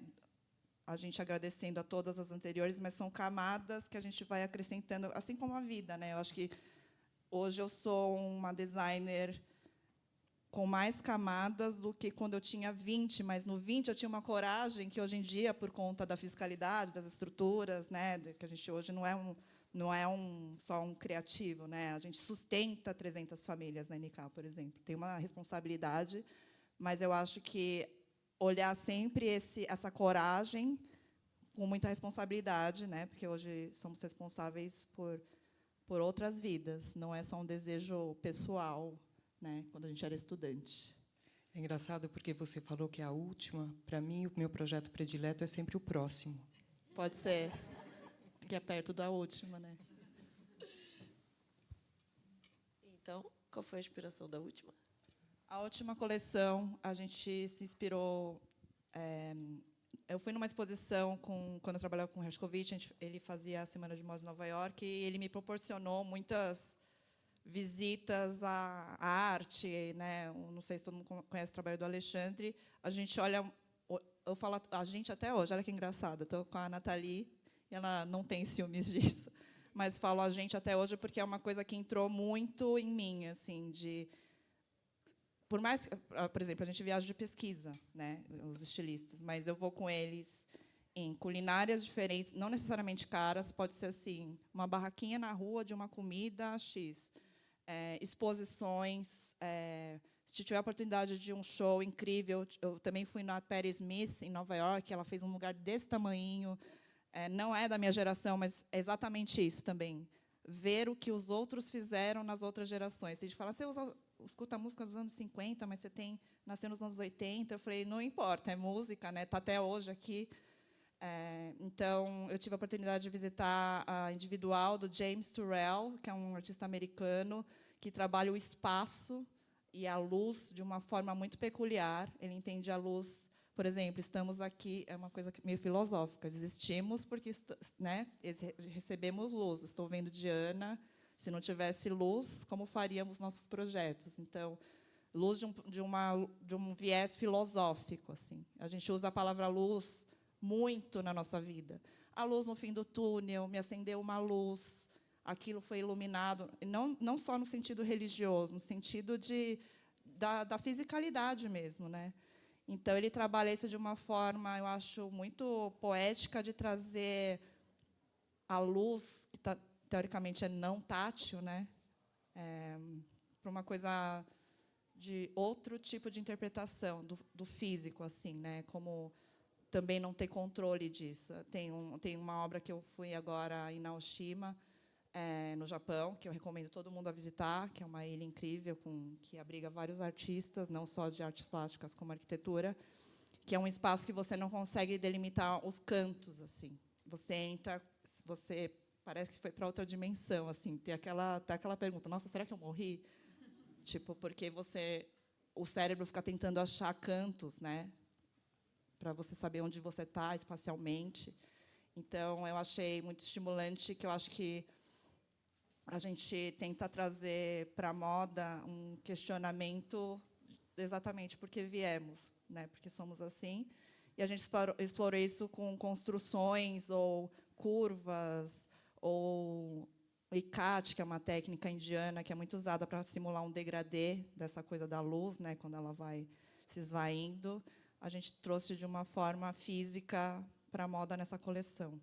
a gente agradecendo a todas as anteriores, mas são camadas que a gente vai acrescentando, assim como a vida, né? Eu acho que hoje eu sou uma designer com mais camadas do que quando eu tinha 20, mas no 20 eu tinha uma coragem que hoje em dia, por conta da fiscalidade, das estruturas, né, que a gente hoje não é só um criativo, né? A gente sustenta 300 famílias na NK, por exemplo. Tem uma responsabilidade, mas eu acho que olhar sempre essa coragem com muita responsabilidade, né? Porque hoje somos responsáveis por outras vidas, não é só um desejo pessoal, né, quando a gente era estudante. É engraçado porque você falou que é a última. Para mim, o meu projeto predileto é sempre o próximo. Pode ser, porque é perto da última, né? Então, qual foi a inspiração da última? A última coleção, a gente se inspirou... eu fui numa exposição quando eu trabalhava com o Herskovich, ele fazia a Semana de Moda de Nova York, e ele me proporcionou muitas visitas à arte, né? Não sei se todo mundo conhece o trabalho do Alexandre. A gente olha, eu falo a gente até hoje, olha que engraçado. Estou com a Nathalie, e ela não tem ciúmes disso, mas falo a gente até hoje porque é uma coisa que entrou muito em mim, assim, por mais, por exemplo, a gente viaja de pesquisa, né? Os estilistas, mas eu vou com eles em culinárias diferentes, não necessariamente caras, pode ser assim, uma barraquinha na rua de uma comida X. Exposições, se tiver a oportunidade de um show incrível, eu também fui na Patti Smith, em Nova York, ela fez um lugar desse tamanho, não é da minha geração, mas é exatamente isso também, ver o que os outros fizeram nas outras gerações. A gente fala, você escuta a música dos anos 50, mas você nasceu nos anos 80, eu falei, não importa, é música, né? Está até hoje aqui. Então, eu tive a oportunidade de visitar a individual do James Turrell, que é um artista americano que trabalha o espaço e a luz de uma forma muito peculiar. Ele entende a luz, por exemplo, estamos aqui, é uma coisa meio filosófica, existimos porque, né, recebemos luz. Estou vendo Diana, se não tivesse luz, como faríamos nossos projetos? Então, luz de um viés filosófico, assim. A gente usa a palavra luz muito na nossa vida. A luz no fim do túnel, me acendeu uma luz, aquilo foi iluminado, não só no sentido religioso, no sentido da fisicalidade mesmo, né? Então, ele trabalha isso de uma forma, eu acho, muito poética, de trazer a luz, que teoricamente é não tátil, né? Para uma coisa de outro tipo de interpretação do físico, assim, né? Como também não ter controle disso. Tem uma obra que eu fui agora em Naoshima, no Japão, que eu recomendo todo mundo a visitar, que é uma ilha incrível, que abriga vários artistas, não só de artes plásticas, como arquitetura, que é um espaço que você não consegue delimitar os cantos, assim. Você entra, você parece que foi para outra dimensão, assim. Tem aquela pergunta: nossa, será que eu morri? Tipo, porque o cérebro fica tentando achar cantos, né, para você saber onde você está espacialmente. Então, eu achei muito estimulante, que eu acho que a gente tenta trazer para a moda um questionamento exatamente porque viemos, né, porque somos assim, e a gente explorou isso com construções ou curvas, ou o ikat, que é uma técnica indiana que é muito usada para simular um degradê dessa coisa da luz, né, quando ela vai se esvaindo. A gente trouxe de uma forma física para a moda nessa coleção.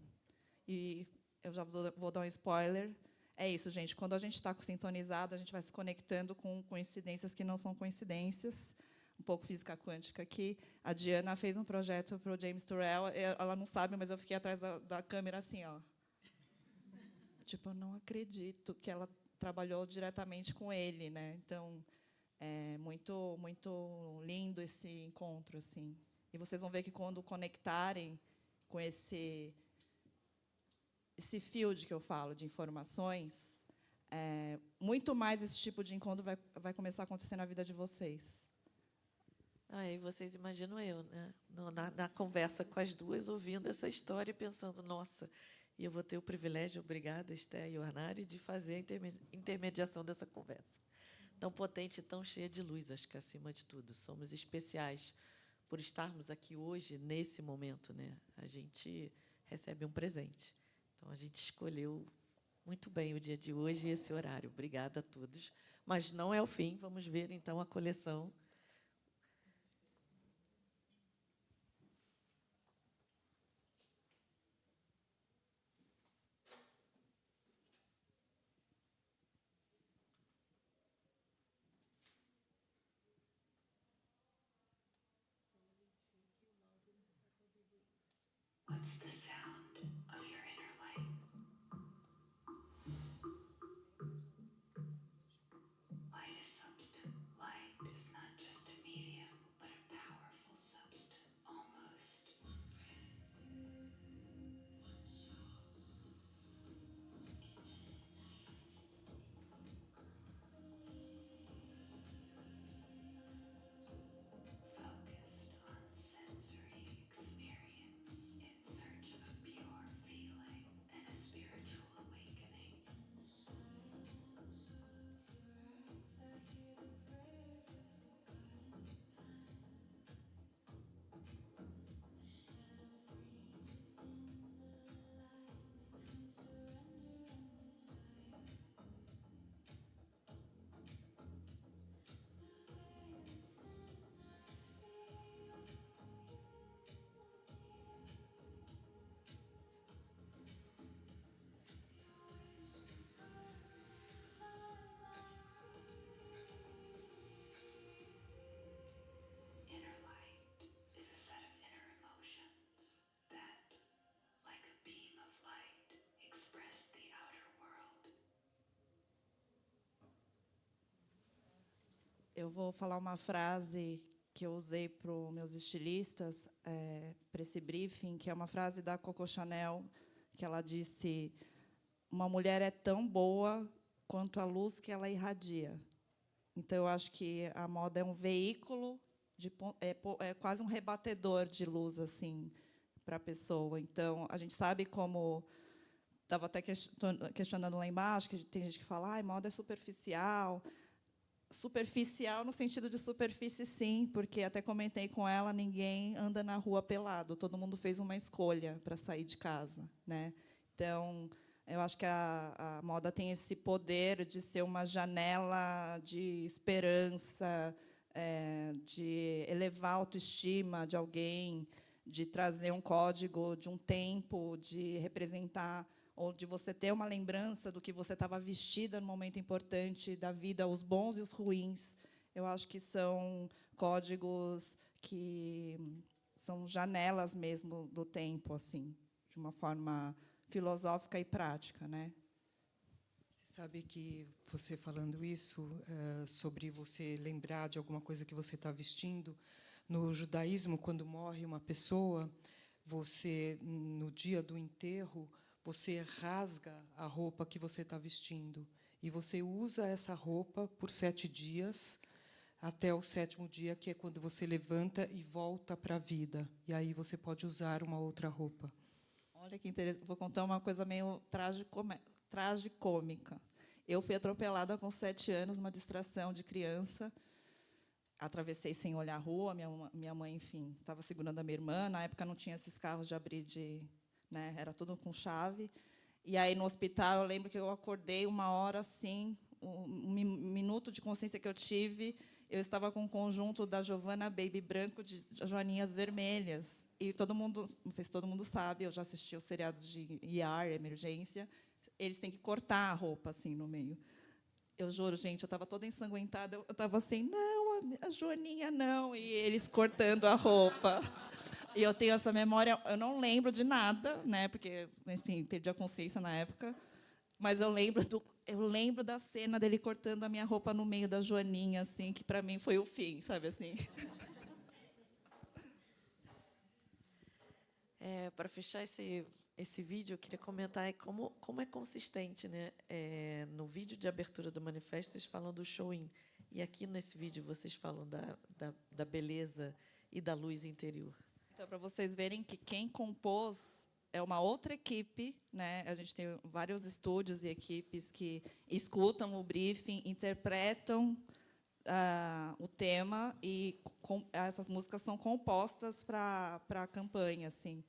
E eu já vou dar um spoiler. É isso, gente. Quando a gente está sintonizado, a gente vai se conectando com coincidências que não são coincidências. Um pouco física quântica aqui. A Diana fez um projeto para o James Turrell. Ela não sabe, mas eu fiquei atrás da câmera assim, ó. Tipo, eu não acredito que ela trabalhou diretamente com ele, né? Então, é muito, muito lindo esse encontro, assim. E vocês vão ver que quando conectarem com esse field que eu falo de informações, muito mais esse tipo de encontro vai começar a acontecer na vida de vocês. Aí vocês imaginam eu, né, na conversa com as duas, ouvindo essa história e pensando, nossa, e eu vou ter o privilégio, obrigada, Esther e Ornari, de fazer a intermediação dessa conversa. Tão potente e tão cheia de luz, acho que, acima de tudo. Somos especiais por estarmos aqui hoje, nesse momento, né? A gente recebe um presente. Então, a gente escolheu muito bem o dia de hoje e esse horário. Obrigada a todos. Mas não é o fim. Vamos ver, então, a coleção. What's the sound of your inner light? Light is substance. Light is not just a medium, but a powerful substance. Almost. Focused on sensory experience in search of a pure feeling and a spiritual awakening. Inner light is a set of inner emotions that, like a beam of light, express the outer world. Eu vou falar uma frase que eu usei para os meus estilistas, para esse briefing, que é uma frase da Coco Chanel, que ela disse: uma mulher é tão boa quanto a luz que ela irradia. Então, eu acho que a moda é um veículo, é quase um rebatedor de luz assim, para a pessoa. Então, a gente sabe como... Estava até questionando lá embaixo, que tem gente que fala: ah, moda é superficial. Superficial no sentido de superfície, sim, porque até comentei com ela, ninguém anda na rua pelado, todo mundo fez uma escolha para sair de casa, né? Então, eu acho que a moda tem esse poder de ser uma janela de esperança, de elevar a autoestima de alguém, de trazer um código de um tempo, de representar, ou de você ter uma lembrança do que você estava vestida no momento importante da vida, os bons e os ruins. Eu acho que são códigos que são janelas mesmo do tempo, assim, de uma forma filosófica e prática, né? Você sabe que você falando isso, sobre você lembrar de alguma coisa que você está vestindo, no judaísmo, quando morre uma pessoa, você, no dia do enterro, você rasga a roupa que você está vestindo e você usa essa roupa por 7 dias, até o 7º dia, que é quando você levanta e volta para a vida. E aí você pode usar uma outra roupa. Olha que interessante. Vou contar uma coisa meio tragicômica. Eu fui atropelada com 7 anos, uma distração de criança. Atravessei sem olhar a rua. Minha mãe, enfim, estava segurando a minha irmã. Na época não tinha esses carros de abrir né, era tudo com chave. E aí, no hospital, eu lembro que eu acordei uma hora, assim, um minuto de consciência que eu tive, eu estava com um conjunto da Giovanna Baby branco de joaninhas vermelhas. E todo mundo, não sei se todo mundo sabe, eu já assisti o seriado de ER, Emergência, eles têm que cortar a roupa, assim, no meio. Eu juro, gente, eu estava toda ensanguentada, eu estava assim, não, a Joaninha não, e eles cortando a roupa. E eu tenho essa memória, eu não lembro de nada, né, porque, enfim, perdi a consciência na época, mas eu lembro da cena dele cortando a minha roupa no meio da Joaninha, assim, que para mim foi o fim, sabe assim? Para fechar esse vídeo, eu queria comentar como é consistente, né? No vídeo de abertura do manifesto, vocês falam do showing, e aqui nesse vídeo vocês falam da beleza e da luz interior. Então, para vocês verem que quem compôs é uma outra equipe, né? A gente tem vários estúdios e equipes que escutam o briefing, interpretam o tema, e essas músicas são compostas para a campanha, assim.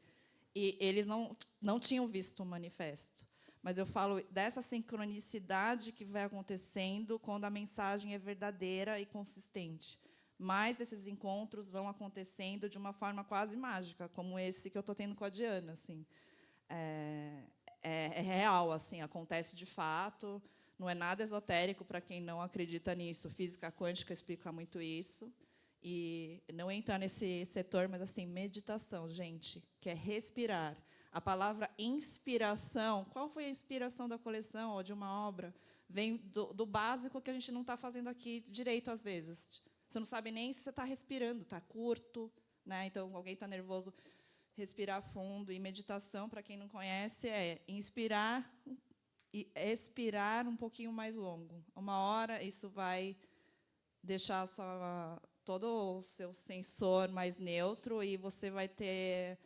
E eles não tinham visto o manifesto. Mas eu falo dessa sincronicidade que vai acontecendo quando a mensagem é verdadeira e consistente. Mais esses encontros vão acontecendo de uma forma quase mágica, como esse que eu estou tendo com a Diana, assim. É real, assim, acontece de fato. Não é nada esotérico para quem não acredita nisso. Física quântica explica muito isso. E não entrar nesse setor, mas assim, meditação, gente, que é respirar. A palavra inspiração, qual foi a inspiração da coleção ou de uma obra? Vem do básico que a gente não está fazendo aqui direito, às vezes. Você não sabe nem se você está respirando, está curto, né? Então, alguém está nervoso, respirar fundo. E meditação, para quem não conhece, é inspirar e expirar um pouquinho mais longo. Uma hora, isso vai deixar todo o seu sensor mais neutro e você vai ter,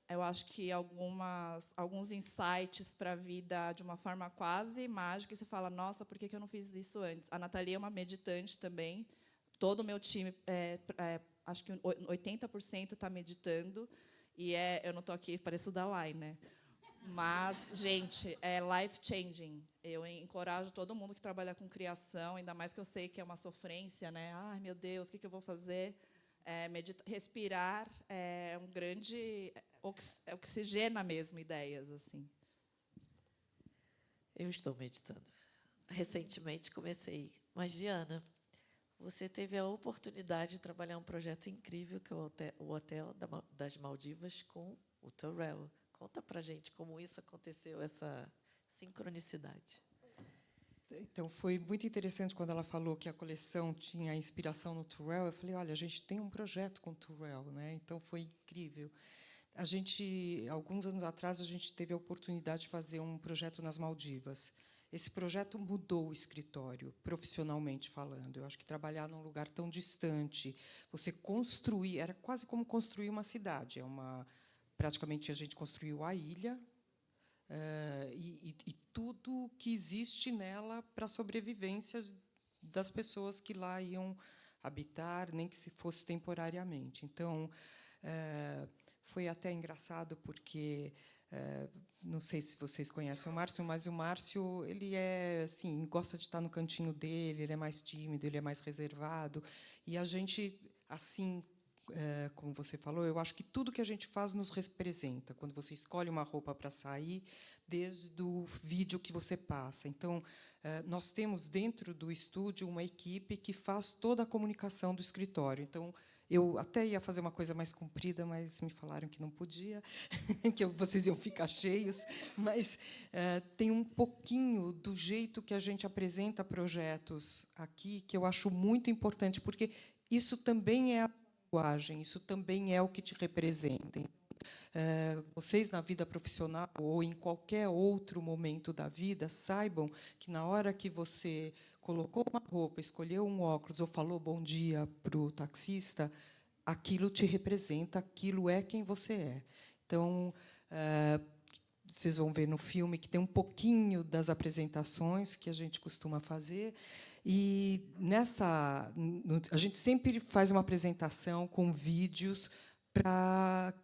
eu acho que alguns insights para a vida de uma forma quase mágica, e você fala, nossa, por que eu não fiz isso antes? A Nathalie é uma meditante também, todo o meu time, acho que 80% está meditando, e eu não estou aqui, pareço o Dalai, né? Mas, gente, é life-changing. Eu encorajo todo mundo que trabalha com criação, ainda mais que eu sei que é uma sofrência, né? Ai, meu Deus, o que eu vou fazer? Respirar é um grande... oxigena mesmo ideias, assim. Eu estou meditando. Recentemente comecei. Mas, Diana, você teve a oportunidade de trabalhar um projeto incrível, que é o Hotel das Maldivas, com o Terrell. Conta para a gente como isso aconteceu, essa sincronicidade. Então, foi muito interessante quando ela falou que a coleção tinha inspiração no Turrell. Eu falei, olha, a gente tem um projeto com o Turrell, né? Então, foi incrível. Alguns anos atrás, a gente teve a oportunidade de fazer um projeto nas Maldivas. Esse projeto mudou o escritório, profissionalmente falando. Eu acho que trabalhar num lugar tão distante, você construir, era quase como construir uma cidade. Praticamente, a gente construiu a ilha, e tudo que existe nela para a sobrevivência das pessoas que lá iam habitar, nem que se fosse temporariamente. Então, foi até engraçado, porque não sei se vocês conhecem o Márcio, mas o Márcio, ele assim, gosta de estar no cantinho dele, ele é mais tímido, ele é mais reservado, e a gente, assim, como você falou, eu acho que tudo que a gente faz nos representa. Quando você escolhe uma roupa para sair, desde o vídeo que você passa. Então, nós temos dentro do estúdio uma equipe que faz toda a comunicação do escritório. Então, eu até ia fazer uma coisa mais comprida, mas me falaram que não podia, que vocês iam ficar cheios. Mas tem um pouquinho do jeito que a gente apresenta projetos aqui, que eu acho muito importante, porque isso também é a linguagem, isso também é o que te representa. Vocês, na vida profissional ou em qualquer outro momento da vida, saibam que, na hora que você colocou uma roupa, escolheu um óculos ou falou bom dia para o taxista, aquilo te representa, aquilo é quem você é. Então, vocês vão ver no filme que tem um pouquinho das apresentações que a gente costuma fazer. E a gente sempre faz uma apresentação com vídeos,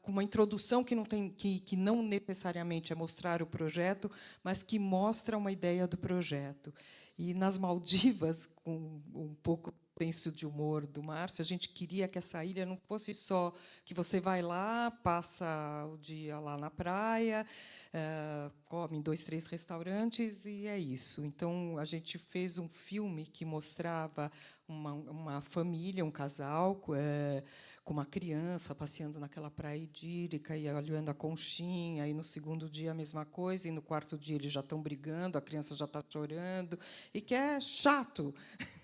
com uma introdução que não necessariamente é mostrar o projeto, mas que mostra uma ideia do projeto. E nas Maldivas, com um pouco do senso de humor do Márcio, a gente queria que essa ilha não fosse só que você vai lá, passa o dia lá na praia, come em 2, 3 restaurantes e é isso. Então, a gente fez um filme que mostrava uma família, um casal, com uma criança passeando naquela praia idílica e olhando a conchinha, e no segundo dia a mesma coisa, e no quarto dia eles já estão brigando, a criança já está chorando, e que é chato.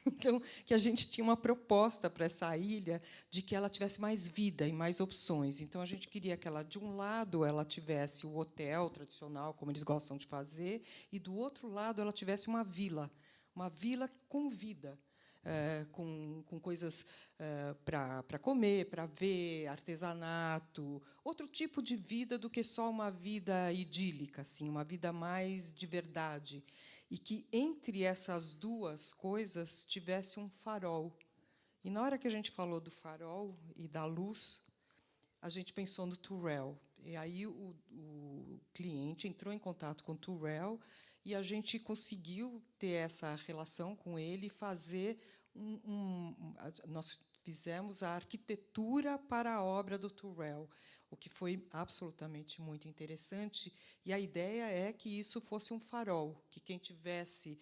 Então, que a gente tinha uma proposta para essa ilha de que ela tivesse mais vida e mais opções. Então, a gente queria que ela, de um lado, ela tivesse o hotel tradicional, como eles gostam de fazer, e, do outro lado, ela tivesse uma vila com vida. Com coisas para comer, para ver, artesanato, outro tipo de vida do que só uma vida idílica, assim, uma vida mais de verdade. E que, entre essas duas coisas, tivesse um farol. E, na hora que a gente falou do farol e da luz, a gente pensou no Turrell. E aí o cliente entrou em contato com o Turrell, e a gente conseguiu ter essa relação com ele e fazer nós fizemos a arquitetura para a obra do Turrell, o que foi absolutamente muito interessante. E a ideia é que isso fosse um farol, que quem tivesse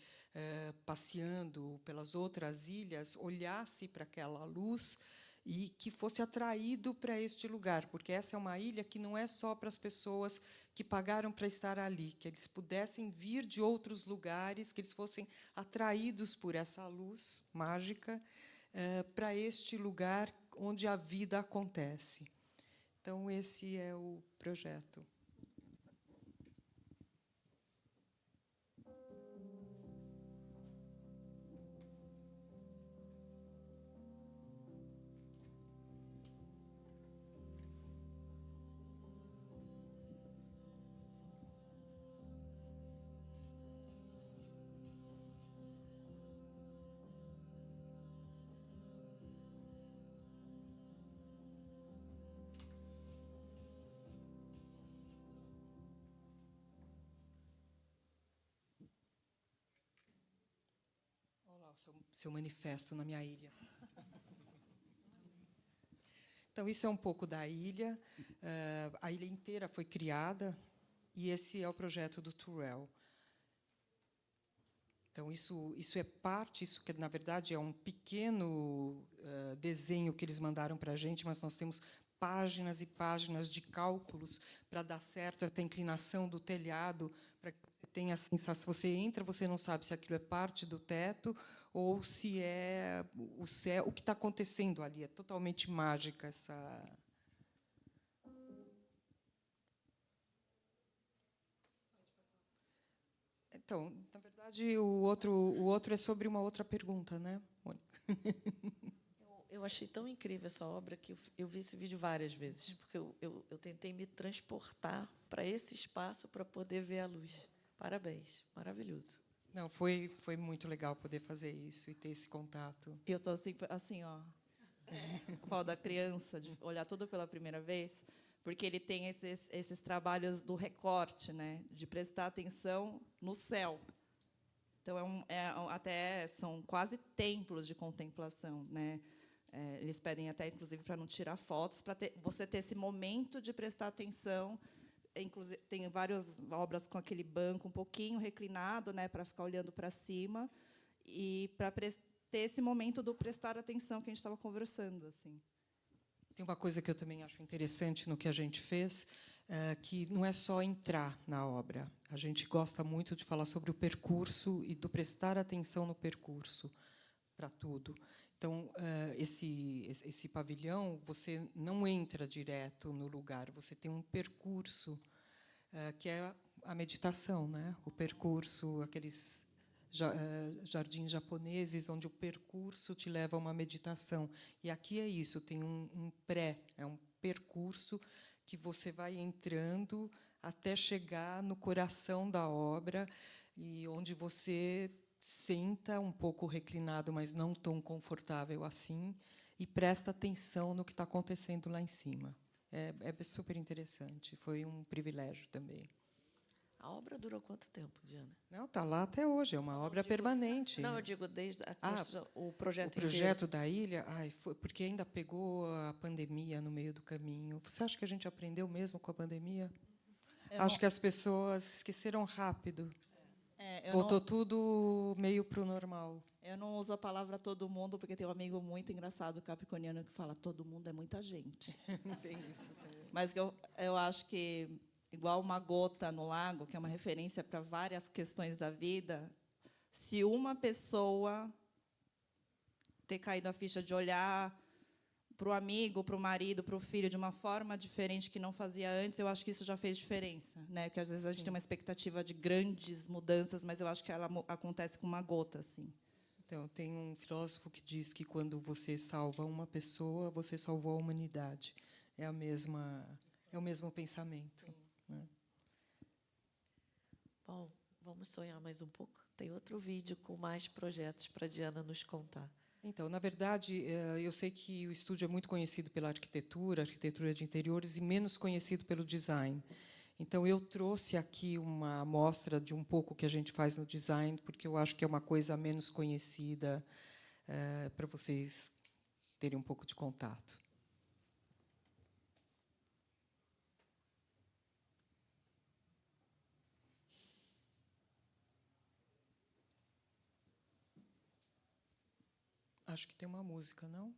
passeando pelas outras ilhas olhasse para aquela luz e que fosse atraído para este lugar, porque essa é uma ilha que não é só para as pessoas que pagaram para estar ali, que eles pudessem vir de outros lugares, que eles fossem atraídos por essa luz mágica para este lugar onde a vida acontece. Então, esse é o projeto. Seu manifesto na minha ilha. Então, isso é um pouco da ilha. A ilha inteira foi criada, e esse é o projeto do Turrell. Então, isso é parte, isso que, na verdade, é um pequeno desenho que eles mandaram para a gente, mas nós temos páginas e páginas de cálculos para dar certo essa inclinação do telhado, para que você tem a sensação, você entra, você não sabe se aquilo é parte do teto ou se é o céu, o que está acontecendo ali. É totalmente mágica essa. Então, na verdade, o outro é sobre uma outra pergunta, né, Mônica? Eu achei tão incrível essa obra que eu vi esse vídeo várias vezes, porque eu tentei me transportar para esse espaço para poder ver a luz. Parabéns, maravilhoso. Não, foi muito legal poder fazer isso e ter esse contato. Eu estou assim, ó. Eu falo da criança, de olhar tudo pela primeira vez, porque ele tem esses trabalhos do recorte, né, de prestar atenção no céu. Então, até são quase templos de contemplação, né? Eles pedem até, inclusive, para não tirar fotos, para você ter esse momento de prestar atenção. Inclusive, tem várias obras com aquele banco um pouquinho reclinado, né, para ficar olhando para cima, e para ter esse momento do prestar atenção que a gente estava conversando, assim. Tem uma coisa que eu também acho interessante no que a gente fez, que não é só entrar na obra. A gente gosta muito de falar sobre o percurso e do prestar atenção no percurso para tudo. Então, esse pavilhão, você não entra direto no lugar, você tem um percurso, que é a meditação, né? O percurso, aqueles jardins japoneses, onde o percurso te leva a uma meditação. E aqui é isso, tem um é um percurso que você vai entrando até chegar no coração da obra, e onde você senta um pouco reclinado, mas não tão confortável assim, e presta atenção no que está acontecendo lá em cima. É super interessante, foi um privilégio também. A obra durou quanto tempo, Diana? Não, está lá até hoje, é uma obra permanente. Não, eu digo desde a construção, o projeto O projeto da ilha, foi porque ainda pegou a pandemia no meio do caminho. Você acha que a gente aprendeu mesmo com a pandemia? Acho que as pessoas esqueceram rápido. Voltou tudo meio para o normal. Eu não uso a palavra todo mundo, porque tem um amigo muito engraçado, capricorniano, que fala todo mundo é muita gente. Tem isso também. Mas eu acho que, igual uma gota no lago, que é uma referência para várias questões da vida, se uma pessoa ter caído a ficha de olhar para o amigo, para o marido, para o filho, de uma forma diferente que não fazia antes, eu acho que isso já fez diferença, né? Porque às vezes a gente tem uma expectativa de grandes mudanças, mas eu acho que ela acontece com uma gota, assim. Então, tem um filósofo que diz que quando você salva uma pessoa, você salvou a humanidade. É o mesmo pensamento. Né? Bom, vamos sonhar mais um pouco? Tem outro vídeo com mais projetos para a Diana nos contar. Então, na verdade, eu sei que o estúdio é muito conhecido pela arquitetura de interiores, e menos conhecido pelo design. Então, eu trouxe aqui uma amostra de um pouco que a gente faz no design, porque eu acho que é uma coisa menos conhecida, para vocês terem um pouco de contato. Acho que tem uma música, não?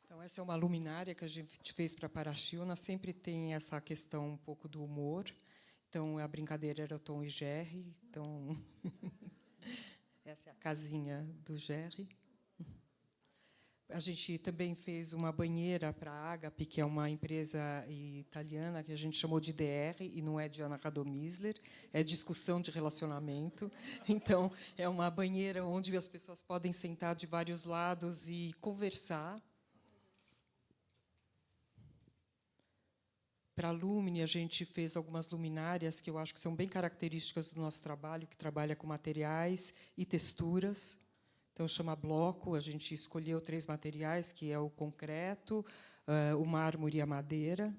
Então, essa é uma luminária que a gente fez para Paraxiuna. Sempre tem essa questão um pouco do humor. Então, a brincadeira era o Tom e Jerry. Então, essa é a casinha do Jerry. A gente também fez uma banheira para a Agape, que é uma empresa italiana que a gente chamou de DR, e não é de Ana Radomisler, é discussão de relacionamento. Então, é uma banheira onde as pessoas podem sentar de vários lados e conversar. Para a Lumine, a gente fez algumas luminárias que eu acho que são bem características do nosso trabalho, que trabalha com materiais e texturas. Então, chama bloco, a gente escolheu 3 materiais, que é o concreto, o mármore e a madeira.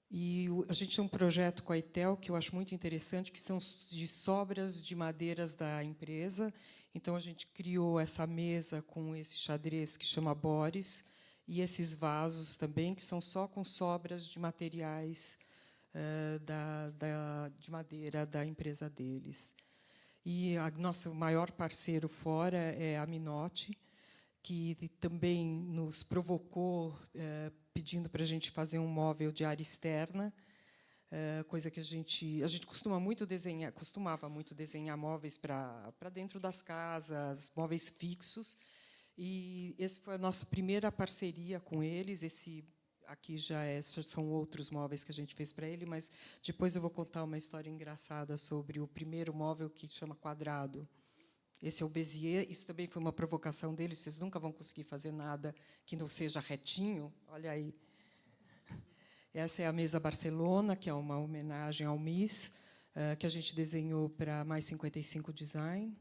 E a gente tem um projeto com a ITEL, que eu acho muito interessante, que são de sobras de madeiras da empresa. Então, a gente criou essa mesa com esse xadrez que chama Boris, e esses vasos também, que são só com sobras de materiais de madeira da empresa deles. E nosso maior parceiro fora é a Minotti, que também nos provocou, pedindo para a gente fazer um móvel de área externa, coisa que a gente costumava muito desenhar móveis para dentro das casas, móveis fixos. E essa foi a nossa primeira parceria com eles. Esse aqui são outros móveis que a gente fez para ele, mas depois eu vou contar uma história engraçada sobre o primeiro móvel, que chama Quadrado. Esse é o Bézier. Isso também foi uma provocação deles. Vocês nunca vão conseguir fazer nada que não seja retinho. Olha aí. Essa é a mesa Barcelona, que é uma homenagem ao Miss, que a gente desenhou para Mais 55 Design.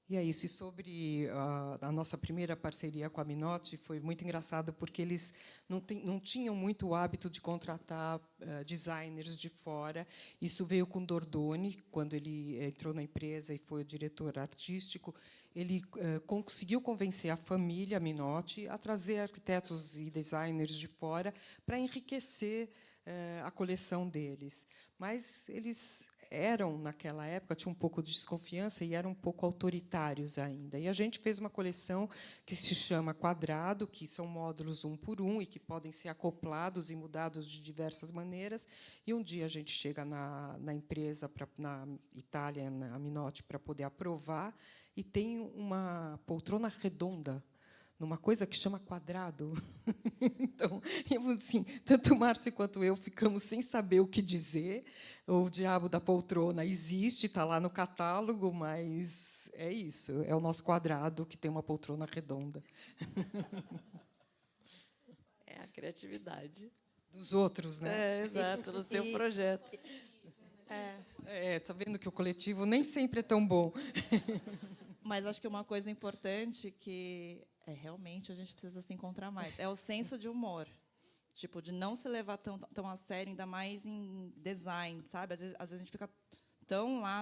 E é isso. E sobre a nossa primeira parceria com a Minotti, foi muito engraçado, porque eles não tinham muito o hábito de contratar designers de fora. Isso veio com Dordoni, quando ele entrou na empresa e foi o diretor artístico. Ele conseguiu convencer a família Minotti a trazer arquitetos e designers de fora para enriquecer a coleção deles. Mas eles eram, naquela época, tinham um pouco de desconfiança e eram um pouco autoritários ainda. E a gente fez uma coleção que se chama Quadrado, que são módulos 1 por 1 e que podem ser acoplados e mudados de diversas maneiras. E um dia a gente chega na empresa, na Itália, na Minotti, para poder aprovar, e tem uma poltrona redonda, numa coisa que chama Quadrado. Então, assim, tanto o Márcio quanto eu ficamos sem saber o que dizer. O diabo da poltrona existe, está lá no catálogo, mas é isso. É o nosso quadrado que tem uma poltrona redonda. É a criatividade. Dos outros, né? Exato, no seu projeto. Está vendo que o coletivo nem sempre é tão bom. Mas acho que uma coisa importante que realmente a gente precisa se encontrar mais é o senso de humor, tipo, de não se levar tão a sério, ainda mais em design, sabe? Às vezes a gente fica tão lá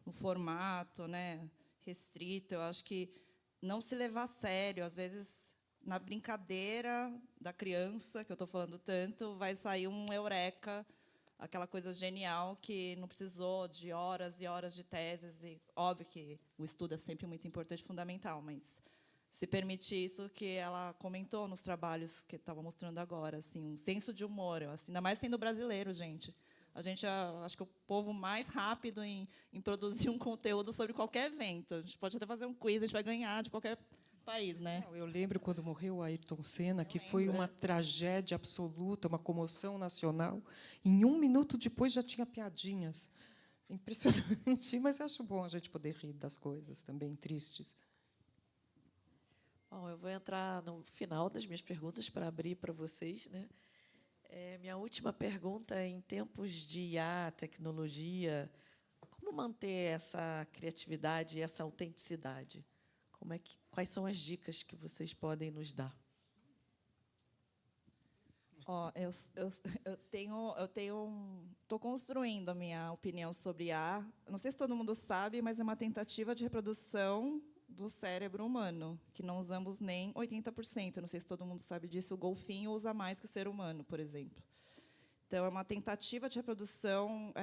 no formato, né, restrito. Eu acho que não se levar a sério, às vezes na brincadeira da criança, que eu estou falando tanto, vai sair um eureka, aquela coisa genial que não precisou de horas e horas de teses. E óbvio que o estudo é sempre muito importante, fundamental, mas se permitir isso que ela comentou nos trabalhos que estava mostrando agora, assim, um senso de humor, assim, ainda mais sendo brasileiro, gente. A gente acho que é o povo mais rápido em produzir um conteúdo sobre qualquer evento. A gente pode até fazer um quiz, a gente vai ganhar de qualquer país, né? Eu lembro quando morreu o Ayrton Senna, que foi uma tragédia absoluta, uma comoção nacional. Em 1 minuto depois já tinha piadinhas. Impressionante, mas acho bom a gente poder rir das coisas também tristes. Bom, eu vou entrar no final das minhas perguntas para abrir para vocês, né? Minha última pergunta é, em tempos de IA, tecnologia, como manter essa criatividade e essa autenticidade? Quais são as dicas que vocês podem nos dar? Estou construindo a minha opinião sobre IA. Não sei se todo mundo sabe, mas é uma tentativa de reprodução do cérebro humano, que não usamos nem 80%. Não sei se todo mundo sabe disso. O golfinho usa mais que o ser humano, por exemplo. Então, é uma tentativa de reprodução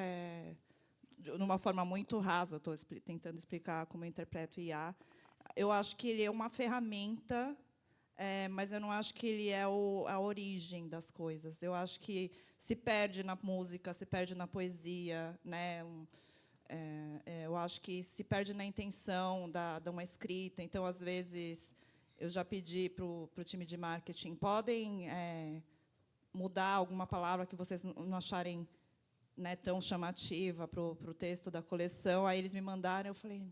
de uma forma muito rasa. Estou tentando explicar como eu interpreto o IA. Eu acho que ele é uma ferramenta, mas eu não acho que ele é a origem das coisas. Eu acho que se perde na música, se perde na poesia, né? Eu acho que se perde na intenção de uma escrita. Então, às vezes, eu já pedi para o time de marketing, podem mudar alguma palavra que vocês não acharem, né, tão chamativa para o texto da coleção. Aí eles me mandaram, eu falei,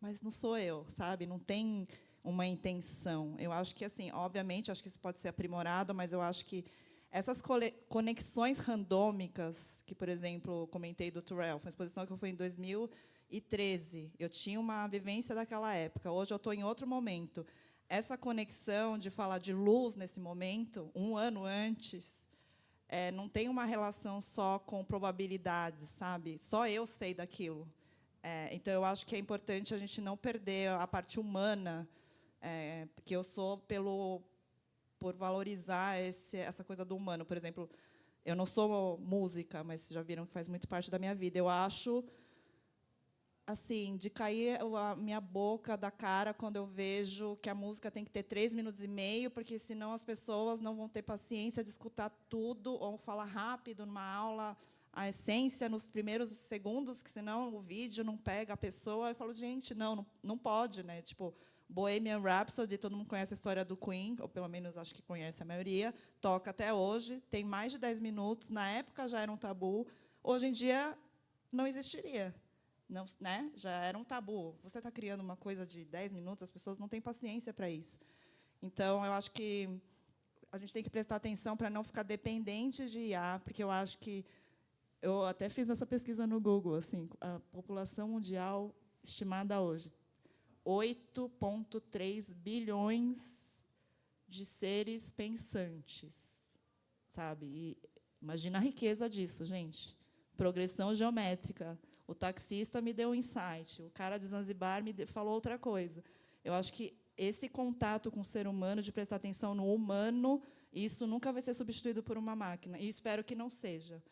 mas não sou eu, sabe? Não tem uma intenção. Eu acho que, assim, obviamente, acho que isso pode ser aprimorado, mas eu acho que essas conexões randômicas, que, por exemplo, comentei do Turrell, foi uma exposição que eu fui em 2013. Eu tinha uma vivência daquela época. Hoje eu estou em outro momento. Essa conexão de falar de luz nesse momento, 1 ano antes, não tem uma relação só com probabilidades, sabe? Só eu sei daquilo. Então, eu acho que é importante a gente não perder a parte humana, porque eu sou por valorizar essa coisa do humano. Por exemplo, Eu não sou música, mas já viram que faz muito parte da minha vida. Eu acho, assim, de cair a minha boca da cara quando eu vejo que a música tem que ter 3 minutos e meio, porque senão as pessoas não vão ter paciência de escutar tudo ou falar rápido numa aula, a essência nos primeiros segundos, que senão o vídeo não pega a pessoa. Eu falo, gente, não pode, né? Tipo, Bohemian Rhapsody, todo mundo conhece a história do Queen, ou pelo menos acho que conhece a maioria, toca até hoje, tem mais de 10 minutos, na época já era um tabu, hoje em dia não existiria. Não, né? Já era um tabu. Você está criando uma coisa de 10 minutos, as pessoas não têm paciência para isso. Então, eu acho que a gente tem que prestar atenção para não ficar dependente de IA, porque eu acho que... Eu até fiz essa pesquisa no Google, assim, a população mundial estimada hoje, 8,3 bilhões de seres pensantes, sabe? E imagina a riqueza disso, gente. Progressão geométrica. O taxista me deu um insight, o cara de Zanzibar falou outra coisa. Eu acho que esse contato com o ser humano, de prestar atenção no humano, isso nunca vai ser substituído por uma máquina. E espero que não seja.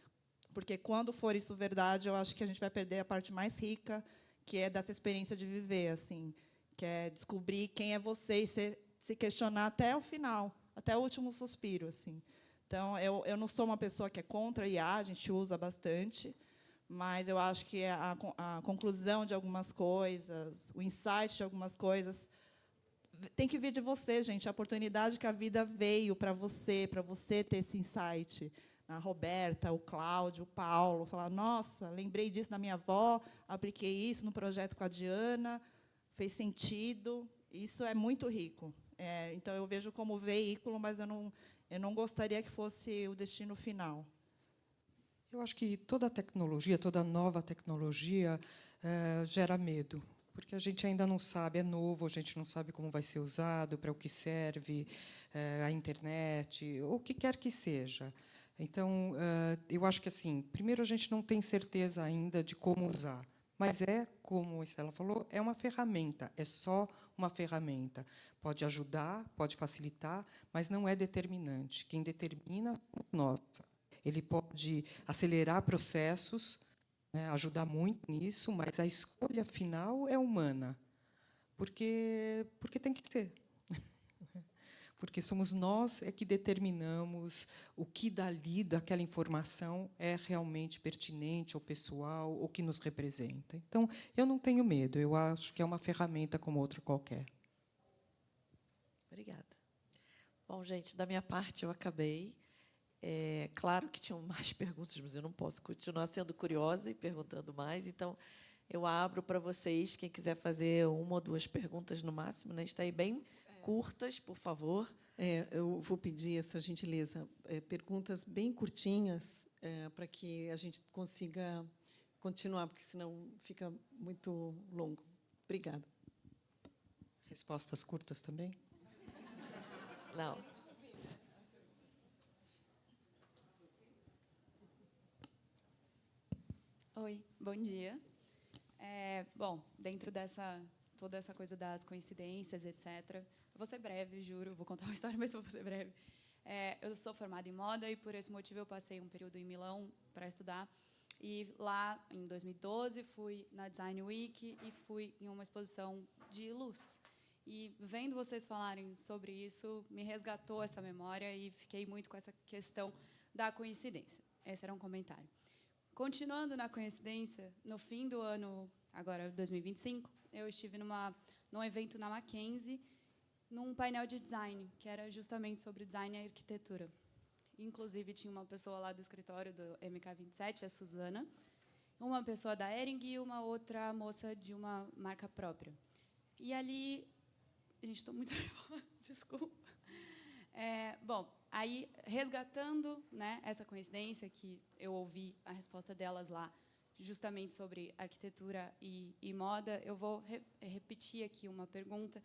Porque, quando for isso verdade, eu acho que a gente vai perder a parte mais rica, que é dessa experiência de viver, assim, que é descobrir quem é você e se questionar até o final, até o último suspiro. Assim. Então, eu não sou uma pessoa que é contra a IA, a gente usa bastante, mas eu acho que a conclusão de algumas coisas, o insight de algumas coisas, tem que vir de você, gente. A oportunidade que a vida veio para você ter esse insight. A Roberta, o Cláudio, o Paulo, falar, nossa, lembrei disso da minha avó, apliquei isso no projeto com a Diana, fez sentido. Isso é muito rico. Então, eu vejo como veículo, mas eu não gostaria que fosse o destino final. Eu acho que toda tecnologia, toda nova tecnologia, gera medo, porque a gente ainda não sabe, é novo, a gente não sabe como vai ser usado, para o que serve, a internet, ou o que quer que seja. Então, eu acho que, assim, primeiro, a gente não tem certeza ainda de como usar, mas como a Estela falou, é uma ferramenta, é só uma ferramenta. Pode ajudar, pode facilitar, mas não é determinante. Quem determina é nós. Ele pode acelerar processos, né, ajudar muito nisso, mas a escolha final é humana, porque tem que ser. Porque somos nós que determinamos o que dali, daquela informação, é realmente pertinente ao pessoal, ou que nos representa. Então, eu não tenho medo, eu acho que é uma ferramenta como outra qualquer. Obrigada. Bom, gente, da minha parte, eu acabei. Claro que tinham mais perguntas, mas eu não posso continuar sendo curiosa e perguntando mais. Então, eu abro para vocês, quem quiser fazer 1 ou 2 perguntas no máximo, né? Está aí bem curtas, por favor. Eu vou pedir essa gentileza, perguntas bem curtinhas, para que a gente consiga continuar, porque senão fica muito longo. Obrigada. Respostas curtas também? Não. Oi, bom dia. Bom, dentro toda essa coisa das coincidências, etc., eu vou ser breve, juro, vou contar uma história, mas eu vou ser breve. Eu sou formada em moda e, por esse motivo, eu passei um período em Milão para estudar. E lá, em 2012, fui na Design Week e fui em uma exposição de luz. E, vendo vocês falarem sobre isso, me resgatou essa memória e fiquei muito com essa questão da coincidência. Esse era um comentário. Continuando na coincidência, no fim do ano, agora 2025, eu estive num evento na Mackenzie, num painel de design, que era justamente sobre design e arquitetura. Inclusive, tinha uma pessoa lá do escritório do MK27, a Suzana, uma pessoa da Hering e uma outra moça de uma marca própria. E ali... Gente, estou muito nervosa, desculpa. Bom, aí, resgatando, né, essa coincidência, que eu ouvi a resposta delas lá, justamente sobre arquitetura e moda, eu vou repetir aqui uma pergunta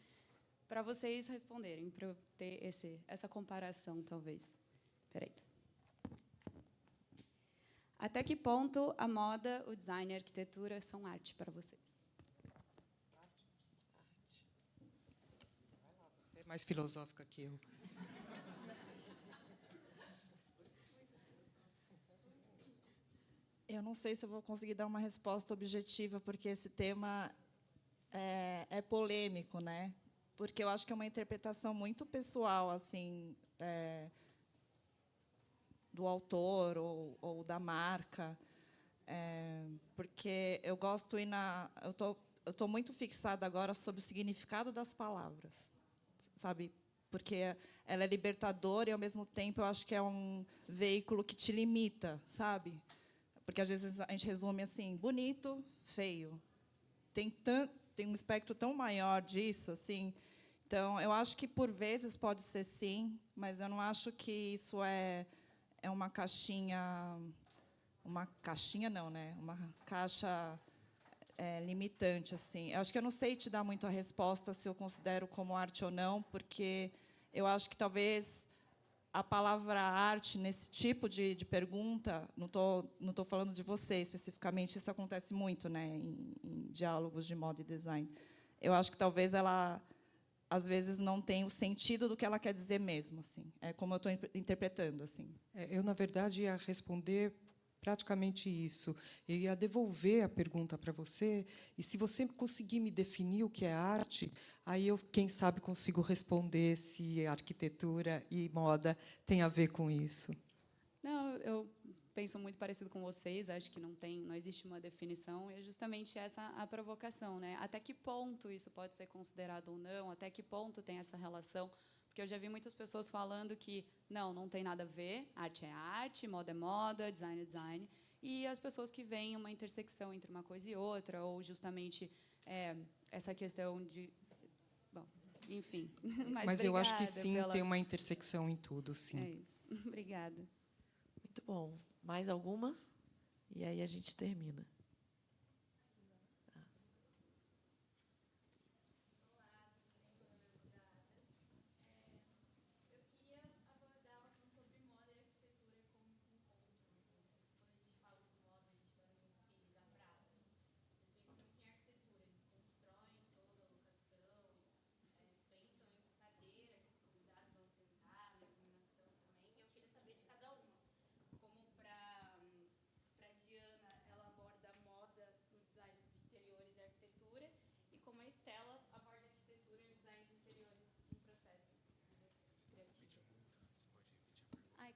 para vocês responderem, para eu ter essa comparação, talvez. Espera aí. Até que ponto a moda, o design e a arquitetura são arte para vocês? Você é mais filosófica que eu. Eu não sei se eu vou conseguir dar uma resposta objetiva, porque esse tema é polêmico, né? Porque eu acho que é uma interpretação muito pessoal, assim, do autor ou da marca, porque eu gosto eu tô muito fixada agora sobre o significado das palavras, sabe? Porque ela é libertadora e, ao mesmo tempo, eu acho que é um veículo que te limita, sabe? Porque, às vezes, a gente resume assim, bonito, feio. Tem um espectro tão maior disso, assim. Então, eu acho que, por vezes, pode ser sim, mas eu não acho que isso é uma caixinha... Uma caixinha, não, né? Uma caixa limitante, assim. Eu acho que eu não sei te dar muito a resposta se eu considero como arte ou não, porque eu acho que, talvez, a palavra arte, nesse tipo de pergunta, não tô falando de você especificamente, isso acontece muito, né, em diálogos de moda e design. Eu acho que, talvez, ela, às vezes, não tenha o sentido do que ela quer dizer mesmo, assim. É como eu estou interpretando, assim. Eu, na verdade, ia responder praticamente isso. Eu ia devolver a pergunta para você, e se você conseguir me definir o que é arte, aí eu, quem sabe, consigo responder se arquitetura e moda tem a ver com isso. Não, eu penso muito parecido com vocês, acho que não existe uma definição, e é justamente essa a provocação, né? Até que ponto isso pode ser considerado ou não, até que ponto tem essa relação, porque eu já vi muitas pessoas falando que não tem nada a ver, arte é arte, moda é moda, design é design, e as pessoas que veem uma intersecção entre uma coisa e outra, ou justamente essa questão de... Bom, enfim. Mas eu acho que obrigada sim, tem uma intersecção em tudo, sim. É isso. Obrigada. Muito bom. Mais alguma? E aí a gente termina.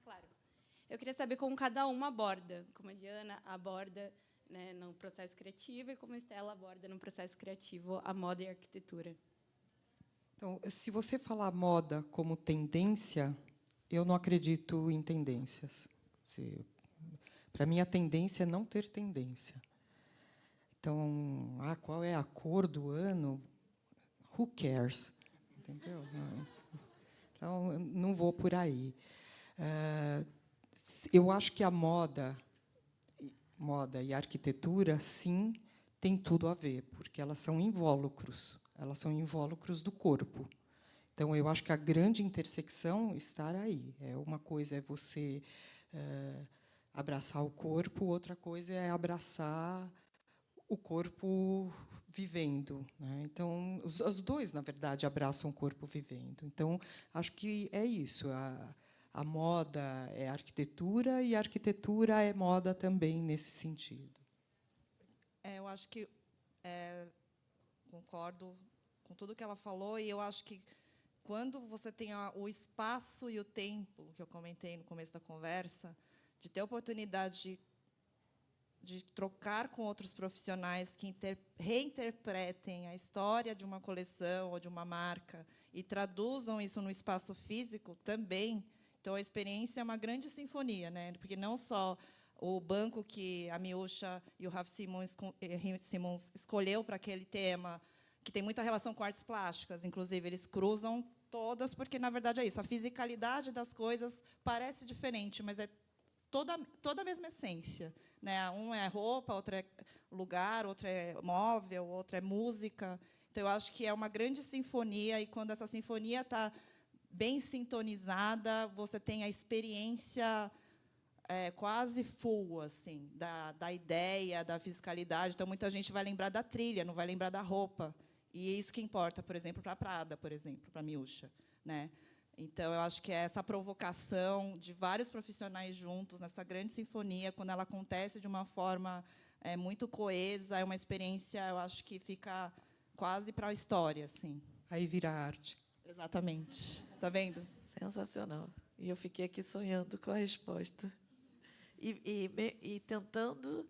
Claro. Eu queria saber como cada uma aborda, como a Diana aborda, né, no processo criativo e como a Estela aborda no processo criativo a moda e a arquitetura. Então, se você falar moda como tendência, eu não acredito em tendências. Para mim, a tendência é não ter tendência. Então, qual é a cor do ano? Who cares? Entendeu? Então, não vou por aí. Eu acho que a moda e a arquitetura, sim, tem tudo a ver, porque elas são invólucros do corpo. Então, eu acho que a grande intersecção está aí. Uma coisa é você abraçar o corpo, outra coisa é abraçar o corpo vivendo, né? Então, os dois, na verdade, abraçam o corpo vivendo. Então, acho que é isso. A moda é arquitetura e a arquitetura é moda também, nesse sentido. Eu acho que concordo com tudo que ela falou, e eu acho que, quando você tem o espaço e o tempo, que eu comentei no começo da conversa, de ter a oportunidade de trocar com outros profissionais que reinterpretem a história de uma coleção ou de uma marca e traduzam isso no espaço físico também. Então, a experiência é uma grande sinfonia, né? Porque não só o banco que a Miúcha e o Raf Simons escolheu para aquele tema, que tem muita relação com artes plásticas, inclusive, eles cruzam todas, porque, na verdade, é isso. A fisicalidade das coisas parece diferente, mas é toda a mesma essência, né? Um é roupa, outro é lugar, outro é móvel, outro é música. Então, eu acho que é uma grande sinfonia, e, quando essa sinfonia está bem sintonizada, você tem a experiência quase full, assim, da ideia, da fisicalidade. Então, muita gente vai lembrar da trilha, não vai lembrar da roupa. E é isso que importa, por exemplo, para a Prada, por exemplo, para a Miúcha, né? Então, eu acho que é essa provocação de vários profissionais juntos, nessa grande sinfonia, quando ela acontece de uma forma muito coesa, é uma experiência, eu acho que fica quase para a história, assim. Aí vira arte. Exatamente. Está vendo? Sensacional. E eu fiquei aqui sonhando com a resposta. E tentando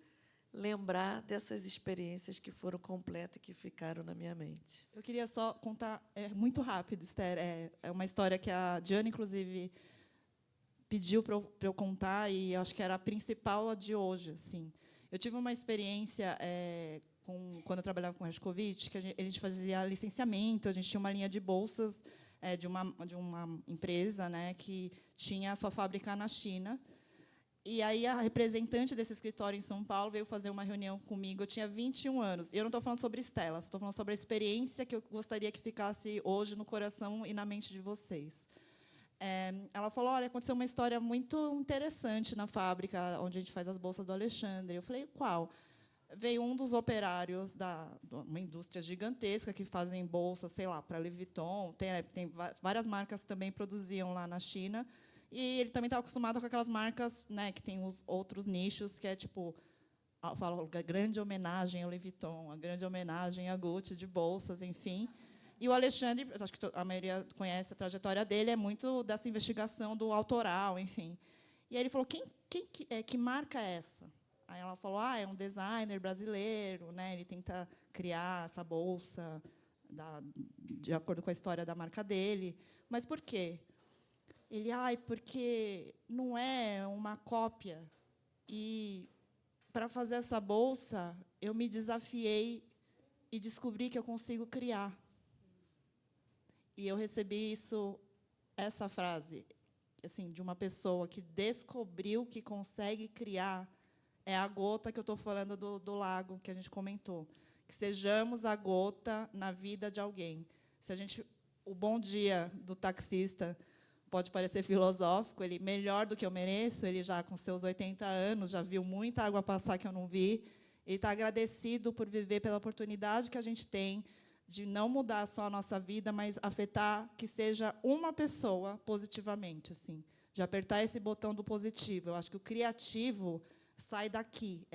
lembrar dessas experiências que foram completas e que ficaram na minha mente. Eu queria só contar, muito rápido, Esther. É uma história que a Diana, inclusive, pediu para eu contar, e acho que era a principal de hoje. Assim. Eu tive uma experiência quando eu trabalhava com o Hershkovich, que a gente fazia licenciamento, a gente tinha uma linha de bolsas de uma empresa, né, que tinha a sua fábrica na China. E aí a representante desse escritório em São Paulo veio fazer uma reunião comigo. Eu tinha 21 anos. E eu não estou falando sobre Estela, estou falando sobre a experiência que eu gostaria que ficasse hoje no coração e na mente de vocês. Ela falou, olha, aconteceu uma história muito interessante na fábrica onde a gente faz as bolsas do Alexandre. Eu falei, qual? Veio um dos operários de uma indústria gigantesca que fazem bolsas, sei lá, para Louis Vuitton. Tem várias marcas que também produziam lá na China. E ele também estava acostumado com aquelas marcas, né, que tem os outros nichos, que é tipo, eu falo, a grande homenagem ao Louis Vuitton, a grande homenagem a Gucci de bolsas, enfim. E o Alexandre, acho que a maioria conhece a trajetória dele, é muito dessa investigação do autoral, enfim. E aí ele falou, que marca é essa? Aí ela falou, é um designer brasileiro, né, ele tenta criar essa bolsa de acordo com a história da marca dele. Mas por quê? Ele, porque não é uma cópia. E, para fazer essa bolsa, eu me desafiei e descobri que eu consigo criar. E eu recebi essa frase, assim, de uma pessoa que descobriu que consegue criar. É a gota que eu estou falando do lago, que a gente comentou. Que sejamos a gota na vida de alguém. O bom dia do taxista pode parecer filosófico, ele melhor do que eu mereço, ele já com seus 80 anos, já viu muita água passar que eu não vi, ele está agradecido por viver pela oportunidade que a gente tem de não mudar só a nossa vida, mas afetar que seja uma pessoa positivamente, assim, de apertar esse botão do positivo. Eu acho que o criativo sai daqui,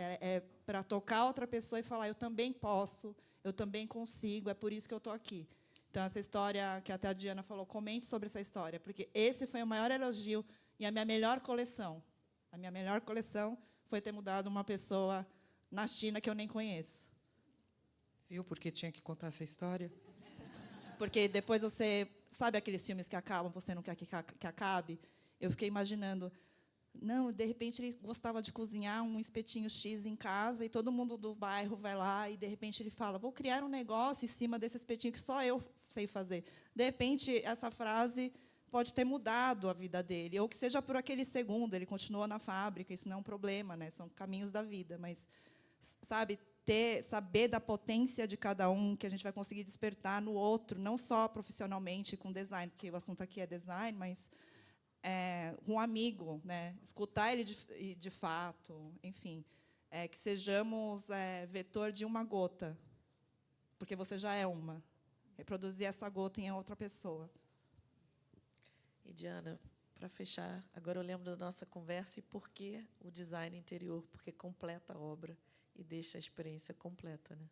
para tocar outra pessoa e falar, eu também posso, eu também consigo, é por isso que eu estou aqui. Então, essa história que até a Diana falou, comente sobre essa história, porque esse foi o maior elogio e a minha melhor coleção. A minha melhor coleção foi ter mudado uma pessoa na China que eu nem conheço. Viu por que tinha que contar essa história? Porque depois você... Sabe aqueles filmes que acabam, você não quer que acabe? Eu fiquei imaginando... Não, de repente, ele gostava de cozinhar um espetinho X em casa e todo mundo do bairro vai lá e, de repente, ele fala, vou criar um negócio em cima desse espetinho que só eu sei fazer. De repente, essa frase pode ter mudado a vida dele, ou que seja por aquele segundo, ele continua na fábrica, isso não é um problema, né? São caminhos da vida, mas, sabe, saber da potência de cada um, que a gente vai conseguir despertar no outro, não só profissionalmente com design, porque o assunto aqui é design, mas... com um amigo, né? Escutar ele de fato, enfim, que sejamos vetor de uma gota, porque você já é uma. Reproduzir essa gota em outra pessoa. E, Diana, para fechar, agora eu lembro da nossa conversa e por que o design interior, porque completa a obra e deixa a experiência completa, né?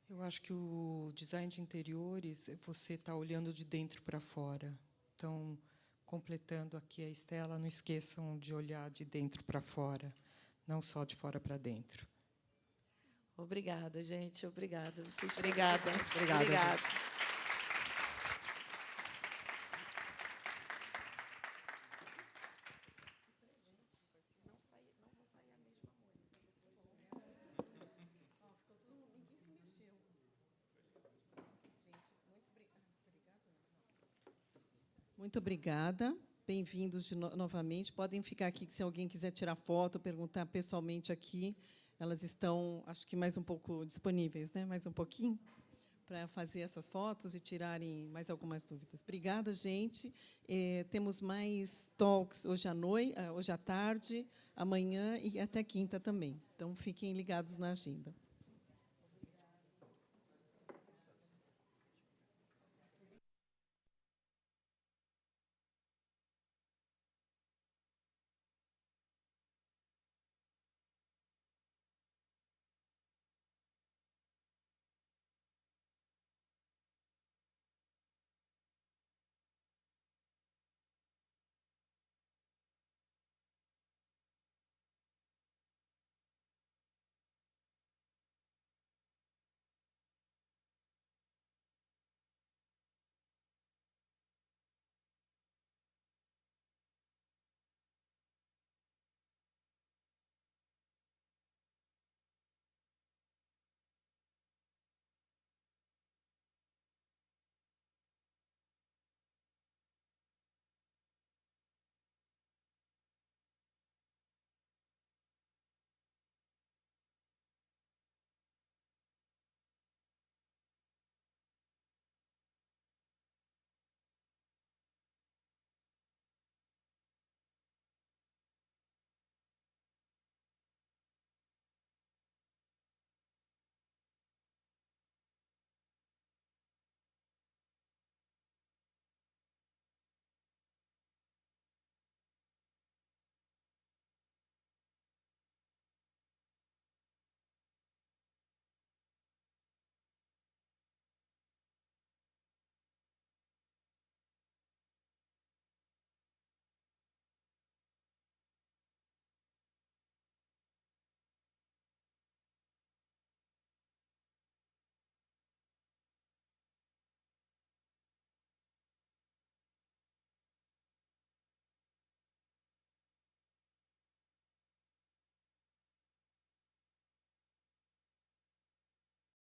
Eu acho que o design de interiores, você está olhando de dentro para fora. Então, completando aqui a Estela, não esqueçam de olhar de dentro para fora, não só de fora para dentro. Obrigada, gente. Obrigada. Obrigada. Obrigada. Muito obrigada. Bem-vindos novamente. Podem ficar aqui, se alguém quiser tirar foto, perguntar pessoalmente aqui. Elas estão, acho que mais um pouco disponíveis, né? Mais um pouquinho, para fazer essas fotos e tirarem mais algumas dúvidas. Obrigada, gente. Temos mais talks hoje à noite, hoje à tarde, amanhã e até quinta também. Então, fiquem ligados na agenda.